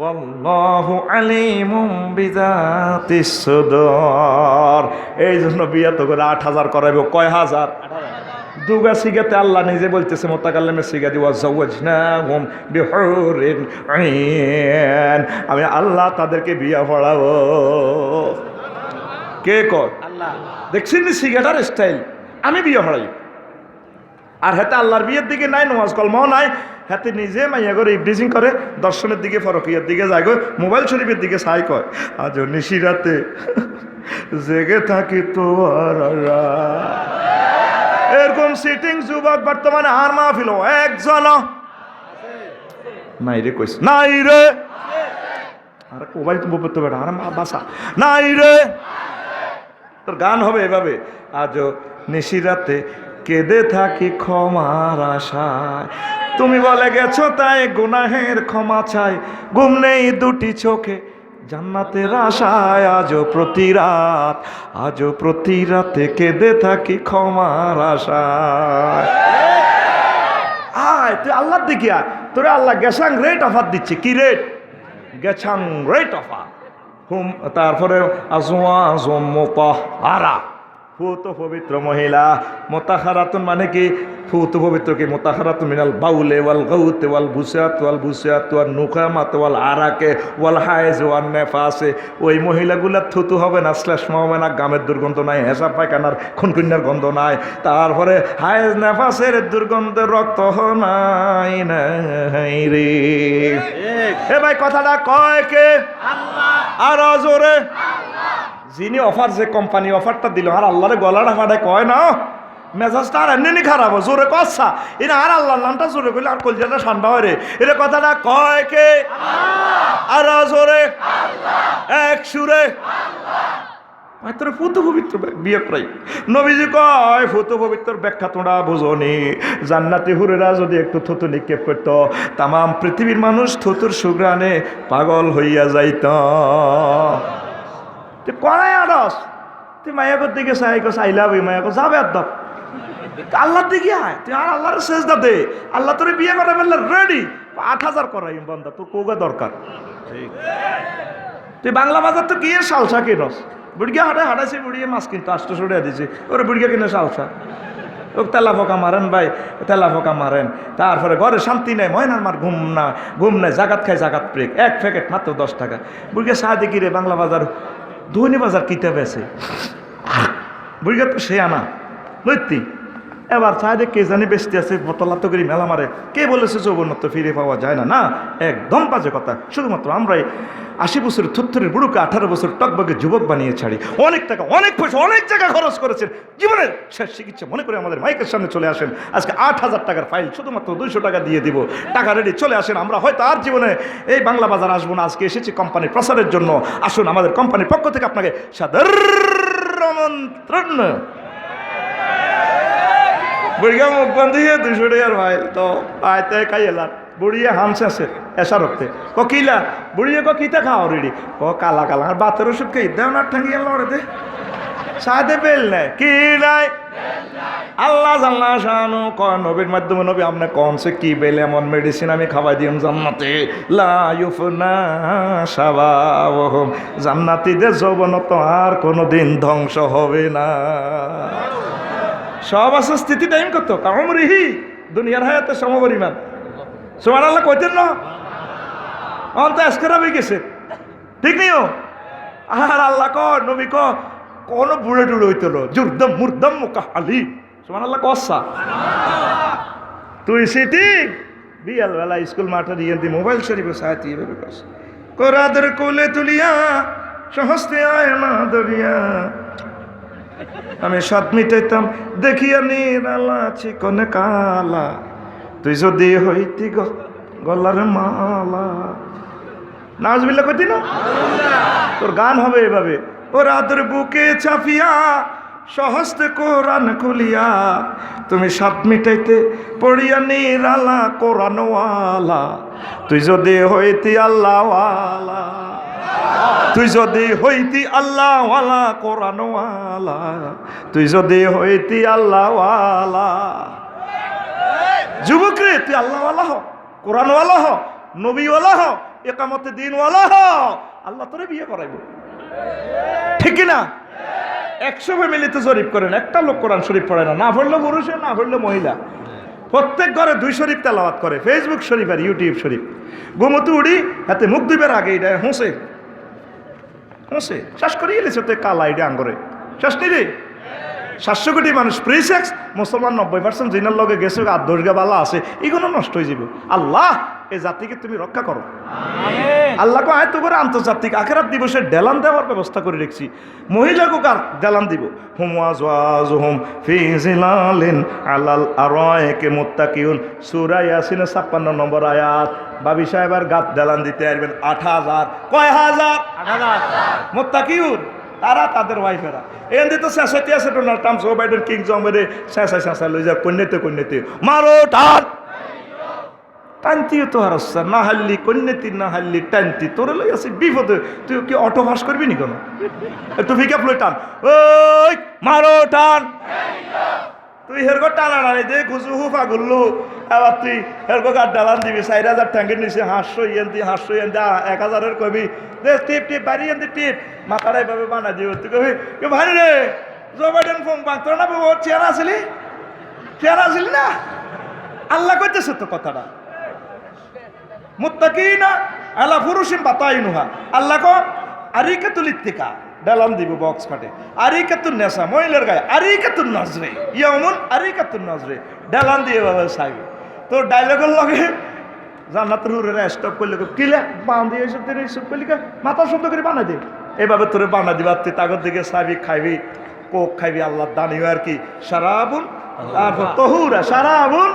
ওয়াল্লাহু আলিমুম বিযাতিস সুদূর। এই জন্য বিয়ে তো করে 8000 করাইবো। কয় হাজার? 8000। দুগা সিগাতে আল্লাহ নিজে বলতেছে মুতাকাল্লিমের সিগা দিওয়া যাওয়াজনাহুম বিহুরিন আইন। আমি আল্লাহ তাদেরকে বিয়ে পড়াবো। কে কয়? আল্লাহ। দেখছেন নি সিগাটার স্টাইল? আমি বিয়ে পড়াই। আর হেতে আল্লাহর বিয়ের দিকে নাই, নামাজ কলমাও নাই, হাতে নিজে মাইয়া করে ইবলিজিং করে, দর্শনের দিকে ফরকিয়ার দিকে যায় গো, মোবাইল শরীফের দিকে সাই কয় আজ নিশিরাতে জেগে থাকি তোমার। এরকম সিটিং যুবক বর্তমানে আর মাহফিল একজন নাই রে, কইস নাই রে, আর মোবাইল তো বলতে বেড়া আর বাসা নাই রে। তোর গান হবে এভাবে আজ নিশিরাতে কেঁদে থাকি ক্ষমার আশায়, তুমি বলে গেছো তাই গুনাহের ক্ষমা চাই, ঘুম নেই দুটি চোখে জান্নাতের আশায়, আজও প্রতি রাতে কেঁদে থাকি ক্ষমার আশায়। আয় তুই আল্লাহর দিকে আয়, তোরে আল্লাহ গেছাং রেট অফার দিচ্ছে। কি রেট? গেছাং রেট অফার। হুম, তারপরে আজওয়াজুম মুতাহহারা, ফুত পবিত্র মহিলা। মুতাহহারাতুন মানে কি? ফুত পবিত্র কি? মুতাহহারাতুন মিনাল বাউলে ওয়াল গাউতে ওয়াল বুসাত ওয়াল নুকামাত ওয়াল আরাকে ওয়াল হায়েজ ওয়াল নেফাসে। ওই মহিলাগুলার থুতু হবে না, শ্লেষ্মা হবে না, গামের দুর্গন্ধ নাই, হেসা পায়খানার খুনকুন্যার গন্ধ নাই, তারপরে হায়েজ নেফাসের দুর্গন্ধের রক্ত নাই নাই রে। এ ভাই কথাটা কয় কে? আল্লাহ। আর জোরে যিনি অফার, যে কোম্পানি অফারটা দিল আর আল্লাহরে গলাটা ফাটায় কয় না, মেজাজটা আর এমনি খারাপ জোরে কচ্ছা এরা আর আল্লাহর নামটা জোরে করলে আর কলজাটা ঠান্ডা হয় রে। এটা কথাটা কয় কে? আর জোরে এক সুরে মাত্র ফুত পবিত্র বিয়ে প্রায় নবীজি কয় ফুত পবিত্র ব্যাখ্যা তোমরা বোঝনি। জান্নাতি হুরেরা যদি একটু থুতু নিক্ষেপ করত, তাম পৃথিবীর মানুষ থুতুর সুগ্রানে পাগল হইয়া যাইত। তুই কড়াই আড়স, তুই মায়াকর দিকে চাইলাবি, মায়াকর যাবে আর দাও আল্লাহর দিকে আয়, তুই আর আল্লাহর সেজদা দে। আল্লাহ তোর বিয়ে করে ফেললে রেডি। 8000 করাই বন্ধা, তোর কোগা দরকার। তুই বাংলা বাজার তো গিয়ে সালসা কিনস, বুড়িয়া হাঁটাইছি, বুড়িয়ে মাছ কিনতো 800 টাকা দিছি, ওরে বুড়িয়া কিনে সালসা। ও তেলা ফোকা মারেন ভাই, তেলা ফোকা মারেন। তারপরে ঘরে শান্তি নেই, ময়নার মার ঘুম নাই, জাগাত খায় জাগাত প্রেক, এক প্যাকেট মাত্র 10 টাকা। বুড়িয়া সাহায্যে কিরে বাংলা বাজার ধনী বাজার কিতাব আছে, বুড়িয়া তো সে আনা লইতি। এবার চাইলে কে জানি বেশি আছে, বোতলাত করি মেলা মারে। কে বলেছে যৌবনত্ব ফিরে পাওয়া যায় না? না, একদম বাজে কথা। শুধুমাত্র আমরাই 80 বছরের থুত্থরের বুড়োকে 18 বছর টকবগে যুবক বানিয়ে ছাড়ি। অনেক টাকা, অনেক পয়সা, অনেক জায়গা খরচ করেছেন, জীবনের শেষ চিকিৎসা মনে করে আমাদের মাইকের সামনে চলে আসেন। আজকে 8000 টাকার ফাইল শুধুমাত্র 200 টাকা দিয়ে দিব, টাকা রেডি, চলে আসেন। আমরা হয়তো আর জীবনে এই বাংলা বাজার আসবো না, আজকে এসেছি কোম্পানির প্রচারের জন্য। আসুন, আমাদের কোম্পানির পক্ষ থেকে আপনাকে সাদর আমন্ত্রণ। বুড়িয়া মুখ বন্ধ হয়ে 200 টাকার ফাইল তো আয়তে খাইলাম। বুড়িয়া হামসে এসা রক্তে কিলা, বুড়িয়া কিতা খাওয়া রেডি কালা কালা আর বাতের ওষুধ খাই দেও না, ঠাঙ্গি লড়ে দে সাথে পেল নাই কি নাই। আল্লাহ জাল্লা শানু কয় নবীর মাধ্যমে নবী আপনি কমছে কি বেলে এমন মেডিসিন আমি খাওয়াই দিম জান্নাতে, লা ইউফনা শাবাবহুম, জান্নাতীদের যৌবন তো আর কোনোদিন ধ্বংস হবে না। সব আছে স্থিতি টাইম কত কামরিহি দুনিয়ার হায়াতে সমপরিমাণ। সুবহানাল্লাহ কইতেন না? অন্ত আজকেরা হয়ে গেছে, ঠিক নিও। আর আল্লাহ ক নবী ক কোনো বুড়ে টুড়ে হইতো না, জুরদম মুরদম মুকাহালি। সুবহানাল্লাহ কসা তুই সিটি বিয়াল বেলা স্কুল মাঠে দিয়ে দি মোবাইল শরীফে সাথী এভাবে কস কোরাদের কোলে তুলিয়া সহস্তে আয় না দরিয়া আমি স্বাদ মিটাইতাম দেখিয়া নিরালা চিকনে কালা, তুই যদি হইতি গলার মালা। নাউজুবিল্লাহ কইতি না? তোর গান হবে এভাবে, ও রাতের বুকে চাপিয়া সহস্তে কোরআন খুলিয়া, তুমি স্বাদ মিটাইতে পড়িয়া নিরালা কোরআনওয়ালা, তুই যদি হইতি আল্লাহওয়ালা, তুই যদি হইতি আল্লাহওয়ালা কোরআনওয়ালা, তুই যদি হইতি আল্লাহওয়ালা। যুবক রে, তুই আল্লাহওয়ালা হ, কোরআনওয়ালা হ, নবীওয়ালা হ, একামতে দিনওয়ালা হ, আল্লাহ তোরে বিয়ে করাইব। ঠিক না? 100 ফ্যামিলিতে জরিপ করেন, একটা লোক কোরআন শরীফ পড়ে না, না পড়লে পুরুষে, না পড়লে মহিলা। প্রত্যেক ঘরে 2 শরীফ তেলাওয়াত করে, ফেসবুক শরীফ আর ইউটিউব শরীফ। ঘুমতে উড়ি হাতে মুখ দিবার আগে এটা হোসে হোসে শ্বাস করিয়ে এলেছে তো কালা এটা আঙ্গরে শ্বাস নেই রে। 700 কোটি মানুষ প্রিসেক্স, মুসলমান 90% জিনার লগে গেছে, আর 10 গা বালা আছে, এগুলো নষ্ট হয়ে যাবে। আল্লাহ এই জাতিকে তুমি রক্ষা করো। আল্লাহকে আয়ত্ত করে আন্তর্জাতিক আখেরাত দিবসের ডেলান দেওয়ার ব্যবস্থা করে রেখেছি। মহিলাকে কার ডেলান দিব? হুম ওয়াজওয়াজুহুম ফি জিলালিন আলাল আরাইকি মুত্তাকিউন, সূরা ইয়াসিনের 56 নম্বর আয়াত। বাবি সাহেবের গাত ডেলান দিতে আসবেন 8000। কয় হাজার? 8000 মুত্তাকিউন, তারা তাদের ওয়াইফেরা। এখান তো শেষাইতে আছে ডোনাল্ড ট্রাম্প, জো বাইডেন, কিং জমেরে শেষা লই যা কন্যাতে মারো টান টানতিও তো হারস্যার না হাল্লি কন্যাতি না হাল্লি টানতি তোরে লই আছে বিপদে। তুই কি অটো ভাস করবি নি কোনো? একটু ফিকাপ লই টান, ওই মারো টান। তুই হেরগো টানা টানি দে খুশু হুফা গুল্লু, আবার তুই হেরগো গার ডালান দিবি 4000 ট্যাঙ্কের নিচে 500 ইয়েন 1000-এর কবি দে টিপ বাড়ি এন টিপ মাথাটা এভাবে বানা দিব। তুই কবি ভাই রে জো বাইডেন ফোন তোর না ওর চেয়ার আসিলি না? আল্লাহ কইতেছে তো কথাটা, মুত্তাকিনা আলা ফুরুশিন বাতাইনুহা। আল্লাহ কো আরিকাতুল ইত্তিকা ডালাম দিব বক্স কাটে, আরিকাতুন নেশা মহিলার গায়ে, আরিকাতুন নজরে ইয়ামুন আরিকাতুন নজরে ডালান দিয়ে বাবা সাইবে। তোর ডায়লগের লগে জান্নাতের হুরেরা স্টপ করলে কিলা বান দিয়ে এসব দিন এইসব করলি মাথা শব্দ করে বানাই দে। এভাবে তোরে বানা দিবা, তুই তাগর দিকে সাবি খাইবি, কোক খাইবি, আল্লাহ দানিও আর কি সারাবুন, তারপর তহুরা সারাবুন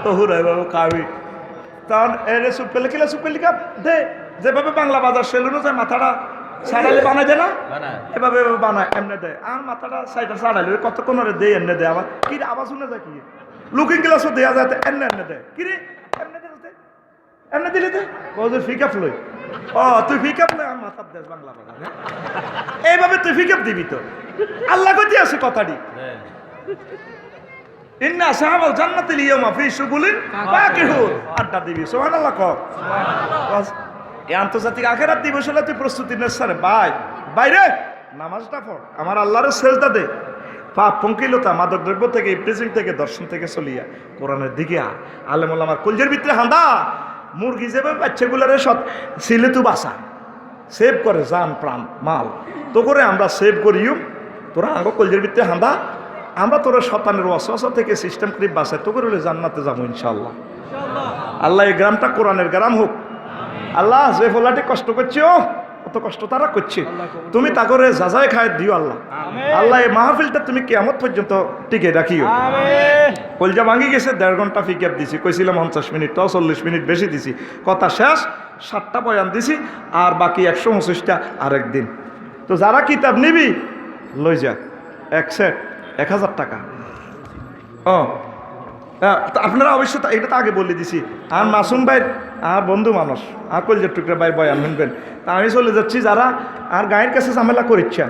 তহুরা এভাবে খাবি। তখন এর সুপ পেলে কিলা সুপ পেলি কাপ দে, যেভাবে বাংলা বাজার সেলুনও যায় মাথাটা সারালে বানাই দে না, এভাবে বানায় এমনে দেয়। আর মাথাটা সাইডটা সারালে কতক্ষণ দেয় এমনে দেয়, আবার কি আবার শুনে যায় কি লুকিং গ্লাসও দেওয়া যায় এমনে দেয় কি রে এমনে দে এমনে দিলে দে ফিকাপ লই। ও তুই ফিকাপ লই আর মাথার দেশ বাংলা বাজার, এইভাবে তুই ফিকাপ দিবি তো। আল্লাহ কই আছে কথাটি, ইন্না আসহাবাল জান্নাতিল ইয়াওমা ফি শুগুলিন ফাকিহুন, আড্ডা দিবি। সুবহানাল্লাহ কও। এই আন্তর্জাতিক আখিরাত দিবস হলে তুই প্রস্তুতি নিস রে ভাই। বাইরে নামাজটা পড়, আমার আল্লাহর সেজদা দে, পাপ পঙ্কিলতা মাদক দ্রব্য থেকে ইপ্রেজিং থেকে দর্শন থেকে চলিয়া কোরআনের দিকে আলেম ওলামার কলজের ভিতরে হান্দা মুরগি যাবে বাচ্চাগুলারে সব ছিলে তু বাসা সেভ করে জান প্রাণ মাল তো করে আমরা সেভ করিও। তোরা আগে কলজের ভিতরে হান্দা, আমরা তোরা শতানের ওয়াসওয়াসা থেকে সিস্টেম করে বাসায় তো করে জান্নাতে যাবো ইনশাআল্লাহ। আল্লাহ এই গ্রামটা কোরআনের গ্রাম হোক। আল্লাহ যে ফোলাটি কষ্ট করছো অত কষ্ট তারা করছে, তুমি তা করে যাচাই খায় দিও আল্লাহ। আল্লাহ এই মাহফিলটা তুমি কিয়ামত পর্যন্ত টিকে রাখিও। কলজা ভাঙি গেছে, 1.5 ঘন্টা ফিক্যাপ দিছি, কইছিলাম 50 মিনিট, তাও 40 মিনিট বেশি দিছি, কথা শেষ। 7টা বয়ান দিছি, আর বাকি 129টা আরেকদিন। তো যারা কিতাব নিবি লই যা, এক সেট 1000 টাকা। আপনারা অবশ্য এটা তো আগে বলে দিছি। আর মাসুম ভাই আর বন্ধু মানুষ, আর কলজার টুকরা ভাই বয়ান শুনবেন। তা আমি চলে যাচ্ছি, যারা আর গায়ের কাছে ঝামেলা করিচ্ছা